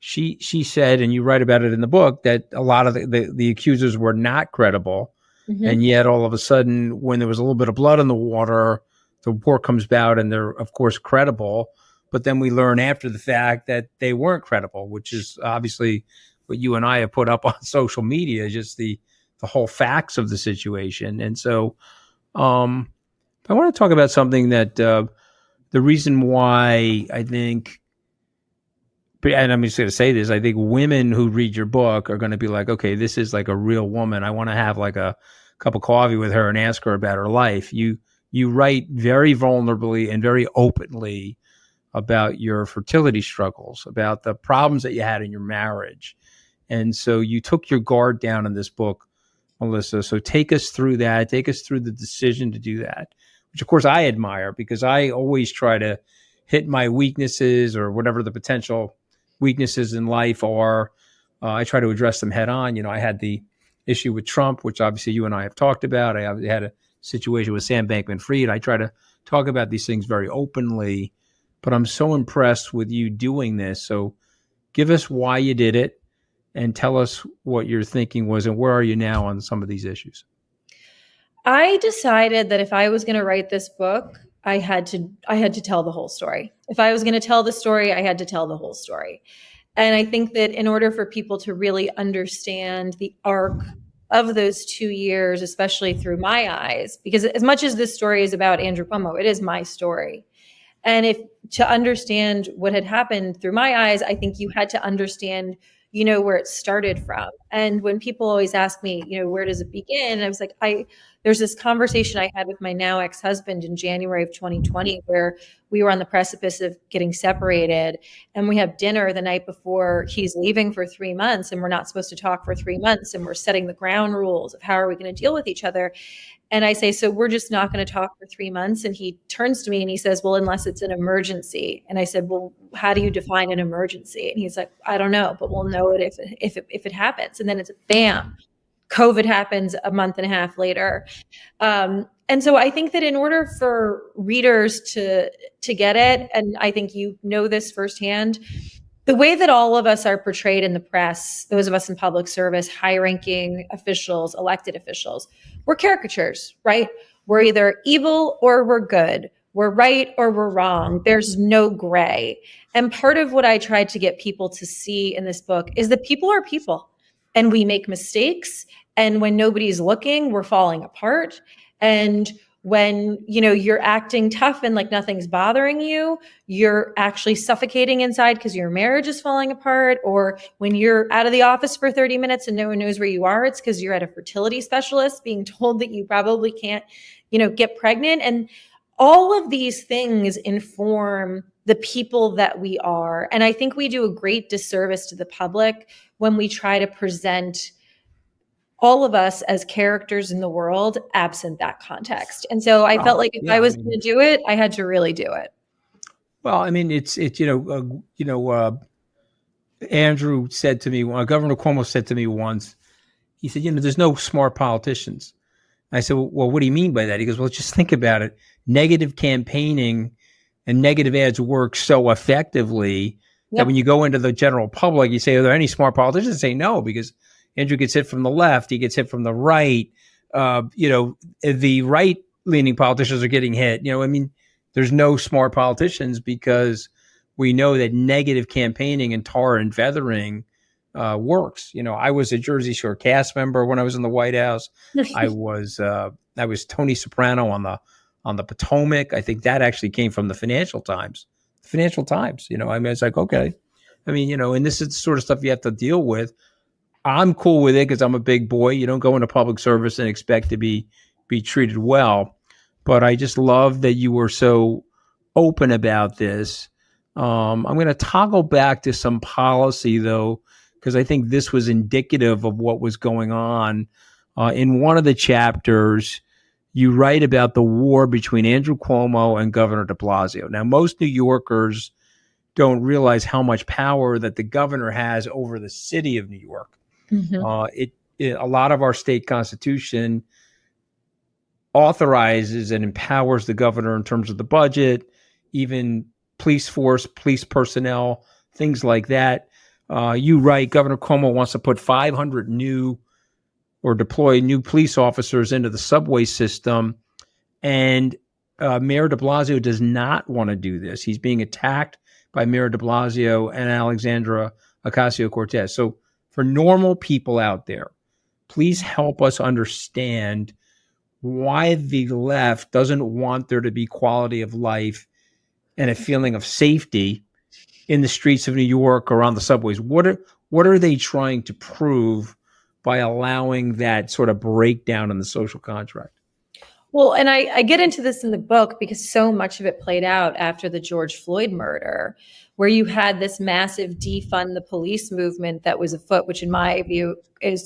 she said, and you write about it in the book, that a lot of the accusers were not credible. Mm-hmm. And yet all of a sudden, when there was a little bit of blood in the water, the report comes out and they're, of course, credible. But then we learn after the fact that they weren't credible, which is obviously what you and I have put up on social media, just the whole facts of the situation. And so I want to talk about something that the reason why I think and I'm just going to say this, I think women who read your book are going to be like, okay, this is like a real woman. I want to have like a cup of coffee with her and ask her about her life. You write very vulnerably and very openly about your fertility struggles, about the problems that you had in your marriage. And so you took your guard down in this book, Melissa. So take us through that. Take us through the decision to do that, which of course I admire, because I always try to hit my weaknesses, or whatever the potential weaknesses in life are. I try to address them head on. I had the issue with Trump, which obviously you and I have talked about. I had a situation with Sam Bankman-Fried. I try to talk about these things very openly, but I'm so impressed with you doing this. So give us why you did it and tell us what your thinking was, and where are you now on some of these issues? I decided that if I was going to write this book, I had to tell the whole story. If I was going to tell the story, I had to tell the whole story. And I think that in order for people to really understand the arc of those 2 years, especially through my eyes, because as much as this story is about Andrew Cuomo, it is my story. And if to understand what had happened through my eyes, I think you had to understand, where it started from. And when people always ask me, where does it begin? I was like, there's this conversation I had with my now ex-husband in January of 2020, where we were on the precipice of getting separated, and we have dinner the night before he's leaving for 3 months, and we're not supposed to talk for 3 months, and we're setting the ground rules of how are we going to deal with each other. And I say, so we're just not going to talk for 3 months. And he turns to me and he says, well, unless it's an emergency. And I said, well, how do you define an emergency? And he's like, I don't know, but we'll know it if it happens. And then it's bam, COVID happens a month and a half later. And so I think that in order for readers to get it, and I think you know this firsthand, the way that all of us are portrayed in the press, those of us in public service, high-ranking officials, elected officials, we're caricatures, right? We're either evil or we're good. We're right or we're wrong. There's no gray. And part of what I tried to get people to see in this book is that people are people, and we make mistakes. And when nobody's looking, we're falling apart. And when, you're acting tough and like nothing's bothering you, you're actually suffocating inside because your marriage is falling apart. Or when you're out of the office for 30 minutes and no one knows where you are, it's because you're at a fertility specialist being told that you probably can't, get pregnant. And all of these things inform the people that we are. And I think we do a great disservice to the public when we try to present all of us as characters in the world absent that context. And so I felt like if I was going to do it, I had to really do it. Well, I mean, Andrew said to me, Governor Cuomo said to me once, he said, there's no smart politicians. I said, well, what do you mean by that? He goes, well, just think about it. Negative campaigning and negative ads work so effectively that when you go into the general public, you say, are there any smart politicians? They say no, because Andrew gets hit from the left. He gets hit from the right. The right-leaning politicians are getting hit. There's no smart politicians, because we know that negative campaigning and tar and feathering works. I was a Jersey Shore cast member when I was in the White House. I was Tony Soprano on the Potomac. I think that actually came from the Financial Times. It's like, okay. And this is the sort of stuff you have to deal with. I'm cool with it because I'm a big boy. You don't go into public service and expect to be treated well. But I just love that you were so open about this. I'm going to toggle back to some policy, though, because I think this was indicative of what was going on. In one of the chapters, you write about the war between Andrew Cuomo and Governor de Blasio. Now, most New Yorkers don't realize how much power that the governor has over the city of New York. Mm-hmm. A lot of our state constitution authorizes and empowers the governor in terms of the budget, even police force, police personnel, things like that. You write, Governor Cuomo wants to put 500 deploy new police officers into the subway system. And Mayor de Blasio does not want to do this. He's being attacked by Mayor de Blasio and Alexandra Ocasio-Cortez. So for normal people out there, please help us understand why the left doesn't want there to be quality of life and a feeling of safety in the streets of New York or on the subways? What are they trying to prove by allowing that sort of breakdown in the social contract? Well, and I get into this in the book because so much of it played out after the George Floyd murder, where you had this massive defund the police movement that was afoot, which in my view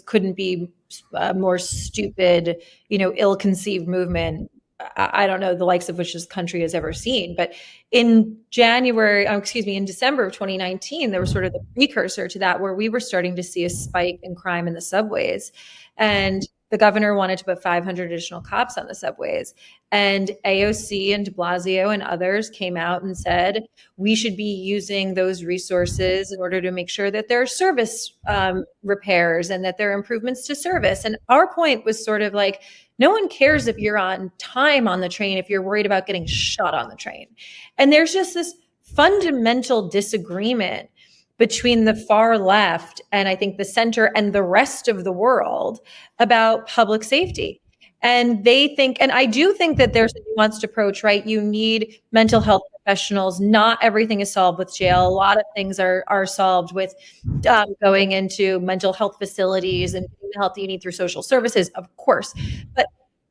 couldn't be a more stupid, ill-conceived movement. I don't know the likes of which this country has ever seen. But in in December of 2019, there was sort of the precursor to that, where we were starting to see a spike in crime in the subways. And the governor wanted to put 500 additional cops on the subways. And AOC and de Blasio and others came out and said, we should be using those resources in order to make sure that there are service repairs and that there are improvements to service. And our point was sort of like, no one cares if you're on time on the train if you're worried about getting shot on the train. And there's just this fundamental disagreement between the far left and I think the center and the rest of the world about public safety. And they think, and I do think that there's a nuanced approach, right? You need mental health professionals. Not everything is solved with jail. A lot of things are solved with going into mental health facilities and the help that you need through social services, of course. But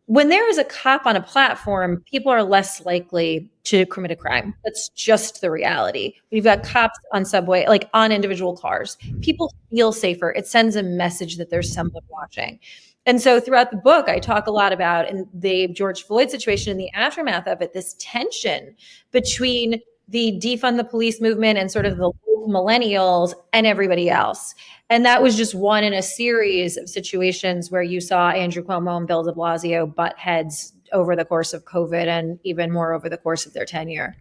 when there is a cop on a platform, people are less likely to commit a crime. That's just the reality. We've got cops on subway, like on individual cars. People feel safer. It sends a message that there's someone watching. And so throughout the book, I talk a lot about in the George Floyd situation and the aftermath of it, this tension between the defund the police movement and sort of the millennials and everybody else. And that was just one in a series of situations where you saw Andrew Cuomo and Bill de Blasio butt heads over the course of COVID and even more over the course of their tenure.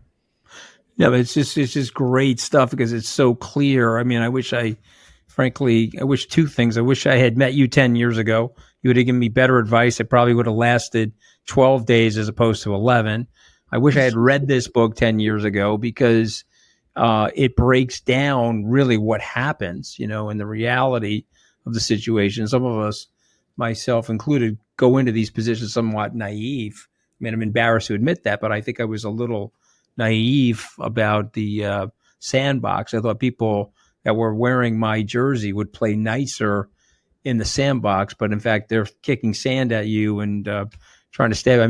Yeah, but it's just great stuff because it's so clear. I mean, I wish two things. I wish I had met you 10 years ago. You would have given me better advice. It probably would have lasted 12 days as opposed to 11. I wish I had read this book 10 years ago because it breaks down really what happens, and the reality of the situation. Some of us, myself included, go into these positions somewhat naive. I mean, I'm embarrassed to admit that, but I think I was a little naive about the sandbox. I thought people that were wearing my jersey would play nicer in the sandbox, but in fact, they're kicking sand at you and trying to stab. I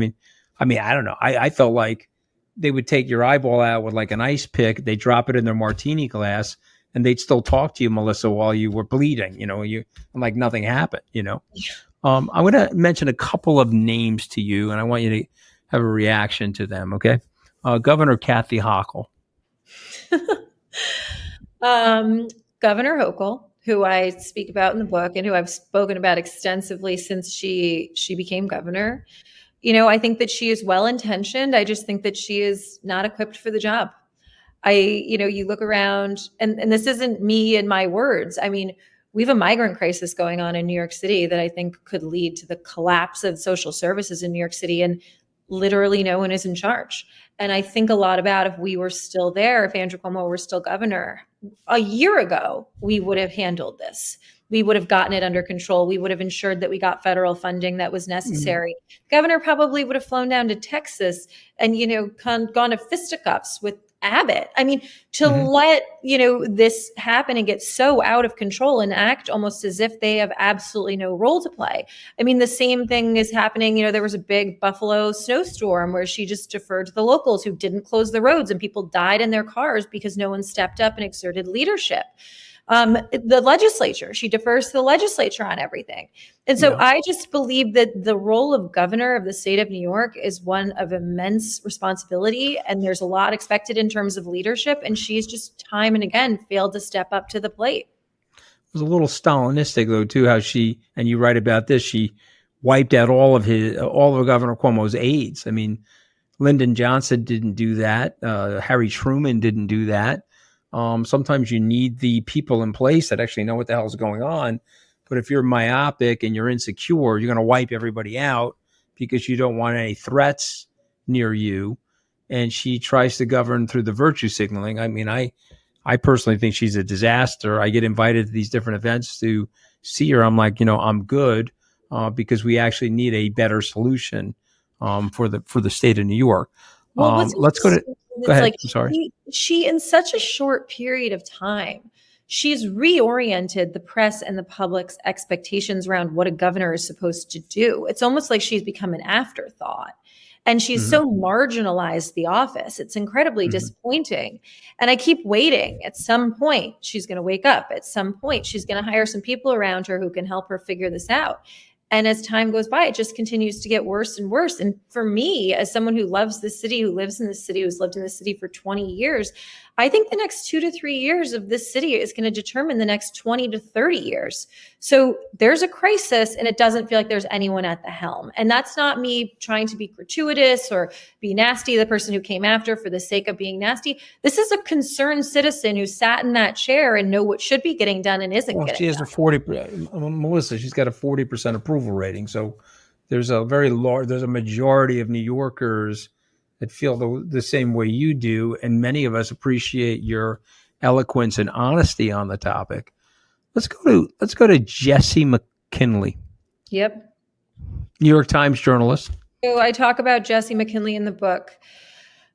mean, I don't know. I felt like they would take your eyeball out with like an ice pick. They drop it in their martini glass, and they'd still talk to you, Melissa, while you were bleeding. And like nothing happened. I'm going to mention a couple of names to you, and I want you to have a reaction to them. Okay, Governor Kathy Hochul. Governor Hochul, who I speak about in the book and who I've spoken about extensively since she became governor. I think that she is well-intentioned. I just think that she is not equipped for the job. You look around and this isn't me and my words. I mean, we have a migrant crisis going on in New York City that I think could lead to the collapse of social services in New York City, and literally no one is in charge. And I think a lot about if we were still there, if Andrew Cuomo were still governor a year ago, we would have handled this. We would have gotten it under control. We would have ensured that we got federal funding that was necessary. Mm-hmm. Governor probably would have flown down to Texas and, gone to fisticuffs with Abbott. I mean, to let, this happen and get so out of control and act almost as if they have absolutely no role to play. I mean, the same thing is happening. There was a big Buffalo snowstorm where she just deferred to the locals who didn't close the roads, and people died in their cars because no one stepped up and exerted leadership. The legislature, she defers to the legislature on everything. And so I just believe that the role of governor of the state of New York is one of immense responsibility. And there's a lot expected in terms of leadership. And she's just time and again failed to step up to the plate. It was a little Stalinistic, though, too, how she, and you write about this, she wiped out all of Governor Cuomo's aides. I mean, Lyndon Johnson didn't do that. Harry Truman didn't do that. Sometimes you need the people in place that actually know what the hell is going on. But if you're myopic and you're insecure, you're going to wipe everybody out because you don't want any threats near you. And she tries to govern through the virtue signaling. I mean, I personally think she's a disaster. I get invited to these different events to see her. I'm like, I'm good because we actually need a better solution for the state of New York. Well, let's go ahead. Like, I'm sorry. she, in such a short period of time, she's reoriented the press and the public's expectations around what a governor is supposed to do. It's almost like she's become an afterthought. And she's so marginalized the office. It's incredibly disappointing. And I keep waiting. At some point, she's going to wake up. At some point, she's going to hire some people around her who can help her figure this out. And as time goes by, it just continues to get worse and worse. And for me, as someone who loves this city, who lives in this city, who's lived in this city for 20 years, I think the next 2 to 3 years of this city is going to determine the next 20 to 30 years. So there's a crisis, and it doesn't feel like there's anyone at the helm. And that's not me trying to be gratuitous or be nasty, the person who came after for the sake of being nasty. This is a concerned citizen who sat in that chair and know what should be getting done and isn't getting she has done. Melissa, she's got a 40% approval rating. So there's a majority of New Yorkers that feel the same way you do. And many of us appreciate your eloquence and honesty on the topic. Let's go to Jesse McKinley. Yep. New York Times journalist. So I talk about Jesse McKinley in the book.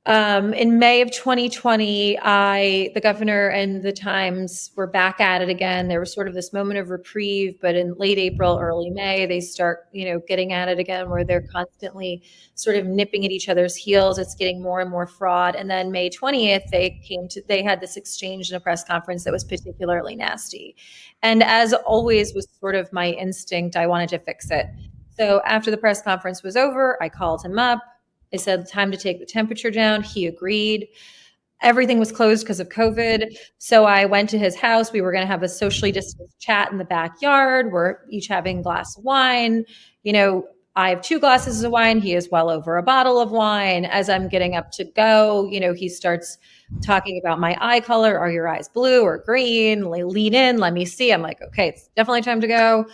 In May of 2020, the governor and the Times were back at it again. There was sort of this moment of reprieve, but in late April, early May, they start, getting at it again, where they're constantly sort of nipping at each other's heels. It's getting more and more fraud. And then May 20th, they had this exchange in a press conference that was particularly nasty. And as always was sort of my instinct, I wanted to fix it. So after the press conference was over, I called him up. I said, time to take the temperature down. He agreed. Everything was closed because of COVID. So I went to his house. We were going to have a socially distanced chat in the backyard. We're each having a glass of wine. I have 2 glasses of wine. He has well over a bottle of wine. As I'm getting up to go, he starts talking about my eye color. Are your eyes blue or green? Lean in. Let me see. I'm like, okay, it's definitely time to go.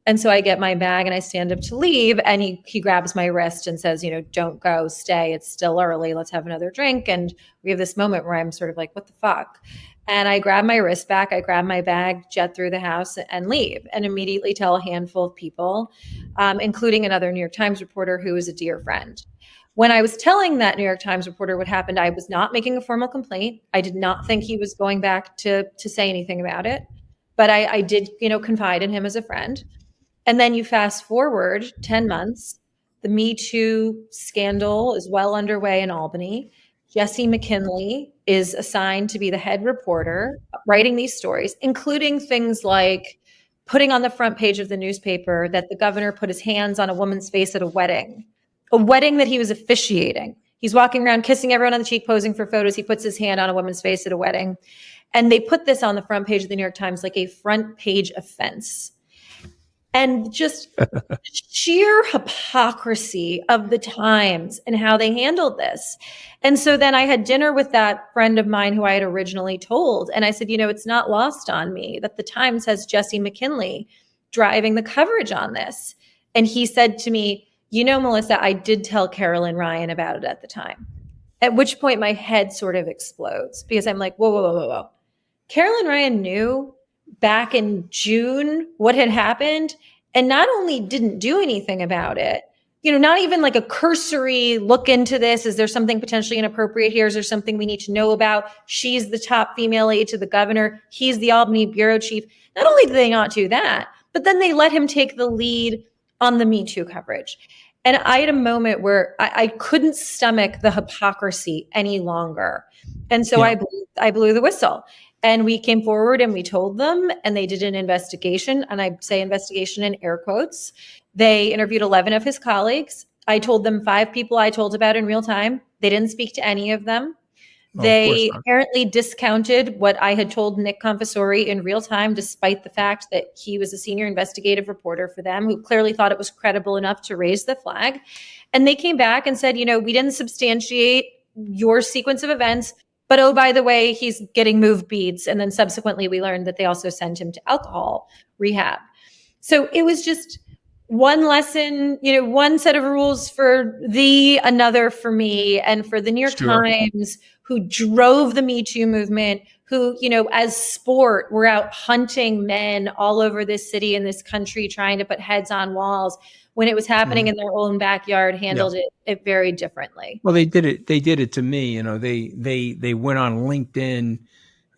And so I get my bag and I stand up to leave, and he grabs my wrist and says, don't go, stay. It's still early. Let's have another drink. And we have this moment where I'm sort of like, what the fuck? And I grab my wrist back, I grab my bag, jet through the house and leave, and immediately tell a handful of people, including another New York Times reporter who is a dear friend. When I was telling that New York Times reporter what happened, I was not making a formal complaint. I did not think he was going back to say anything about it. But I did, confide in him as a friend. And then you fast forward 10 months, the Me Too scandal is well underway in Albany. Jesse McKinley is assigned to be the head reporter, writing these stories, including things like putting on the front page of the newspaper that the governor put his hands on a woman's face at a wedding that he was officiating. He's walking around kissing everyone on the cheek, posing for photos. He puts his hand on a woman's face at a wedding. And they put this on the front page of the New York Times like a front page offense. And just sheer hypocrisy of the Times and how they handled this. And so then I had dinner with that friend of mine who I had originally told. And I said, it's not lost on me that the Times has Jesse McKinley driving the coverage on this. And he said to me, Melissa, I did tell Carolyn Ryan about it at the time. At which point my head sort of explodes because I'm like, whoa. Carolyn Ryan knew back in June what had happened, and not only didn't do anything about it, not even like a cursory look into this. Is there something potentially inappropriate here? Is there something we need to know about? She's the top female aide to the governor. He's the Albany bureau chief. Not only did they not do that, but then they let him take the lead on the Me Too coverage. And I had a moment where I couldn't stomach the hypocrisy any longer. And so I blew the whistle. And we came forward and we told them, and they did an investigation. And I say investigation in air quotes. They interviewed 11 of his colleagues. I told them 5 people I told about in real time. They didn't speak to any of them. They apparently discounted what I had told Nick Confessori in real time, despite the fact that he was a senior investigative reporter for them, who clearly thought it was credible enough to raise the flag. And they came back and said, we didn't substantiate your sequence of events. But, oh, by the way, he's getting moved beads. And then subsequently, we learned that they also sent him to alcohol rehab. So it was just one lesson, one set of rules for thee, another for me. And for the New York Sure. Times, who drove the Me Too movement, who, as sport, were out hunting men all over this city and this country, trying to put heads on walls when it was happening in their own backyard, handled it very differently. Well, they did it. They did it to me. They went on LinkedIn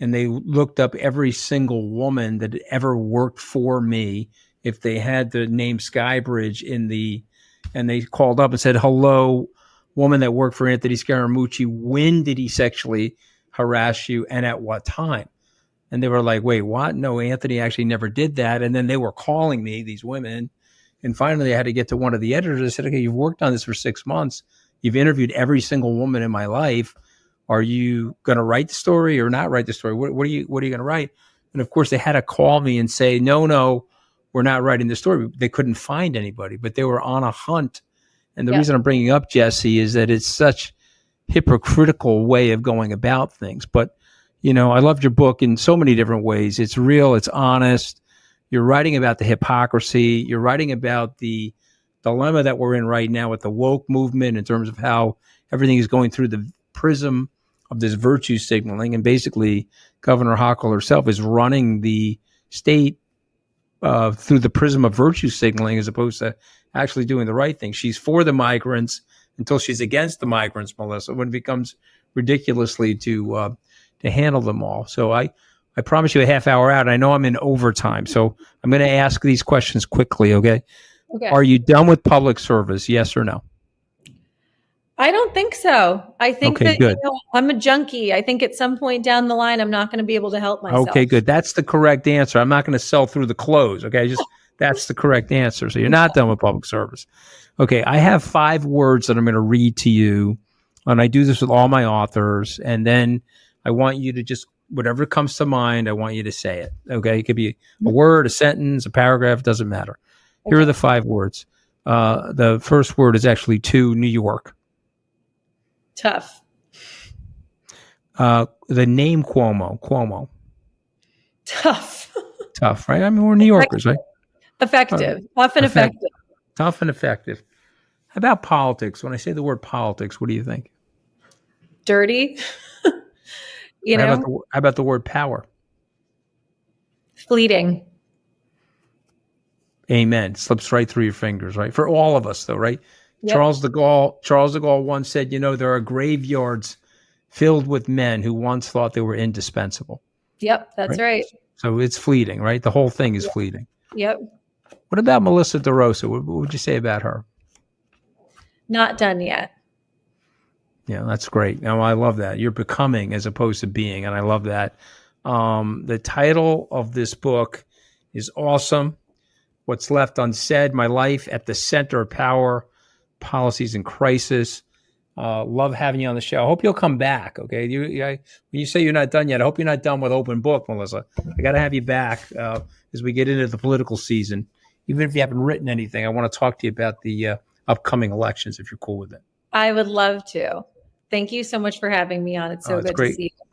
and they looked up every single woman that had ever worked for me. If they had the name Skybridge and they called up and said, "Hello, woman that worked for Anthony Scaramucci. When did he sexually harass you and at what time?" And they were like, "Wait, what? No, Anthony actually never did that." And then they were calling me, these women. And finally, I had to get to one of the editors. I said, "Okay, you've worked on this for 6 months. You've interviewed every single woman in my life. Are you going to write the story or not write the story? What are you going to write?" And of course, they had to call me and say, no, we're not writing the story. They couldn't find anybody, but they were on a hunt. And the reason I'm bringing up Jesse is that it's such hypocritical way of going about things. But, I loved your book in so many different ways. It's real. It's honest. You're writing about the hypocrisy. You're writing about the dilemma that we're in right now with the woke movement in terms of how everything is going through the prism of this virtue signaling. And basically, Governor Hochul herself is running the state through the prism of virtue signaling as opposed to actually doing the right thing. She's for the migrants until she's against the migrants, Melissa, when it becomes ridiculously to handle them all. So I promise you a half hour out. I know I'm in overtime, so I'm going to ask these questions quickly, okay? Okay. Are you done with public service, yes or no? I don't think so. I think Okay, that good. I'm a junkie. I think at some point down the line, I'm not going to be able to help myself. Okay, good. That's the correct answer. I'm not going to sell through the close, okay? That's the correct answer. So you're not done with public service. Okay, I have 5 words that I'm going to read to you, and I do this with all my authors, and then I want you to just, whatever comes to mind, I want you to say it, okay? It could be a word, a sentence, a paragraph, doesn't matter. Here are the 5 words. The first word is actually to New York. Tough. The name Cuomo. Tough. Tough, right? I mean, we're New Yorkers, right? Effective. Tough and effective. Tough and effective. How about politics? When I say the word politics, what do you think? Dirty. How about the word power? Fleeting. Amen. Slips right through your fingers, right? For all of us, though, right? Yep. Charles de Gaulle once said, there are graveyards filled with men who once thought they were indispensable. Yep, that's right. So it's fleeting, right? The whole thing is fleeting. Yep. What about Melissa DeRosa? What would you say about her? Not done yet. Yeah, that's great. Now, I love that. You're becoming as opposed to being, and I love that. The title of this book is awesome. What's Left Unsaid, My Life at the Center of Power, Policies in Crisis. Love having you on the show. I hope you'll come back, okay? When you say you're not done yet, I hope you're not done with Open Book, Melissa. I got to have you back as we get into the political season. Even if you haven't written anything, I want to talk to you about the upcoming elections, if you're cool with it. I would love to. Thank you so much for having me on. It's so good to see you.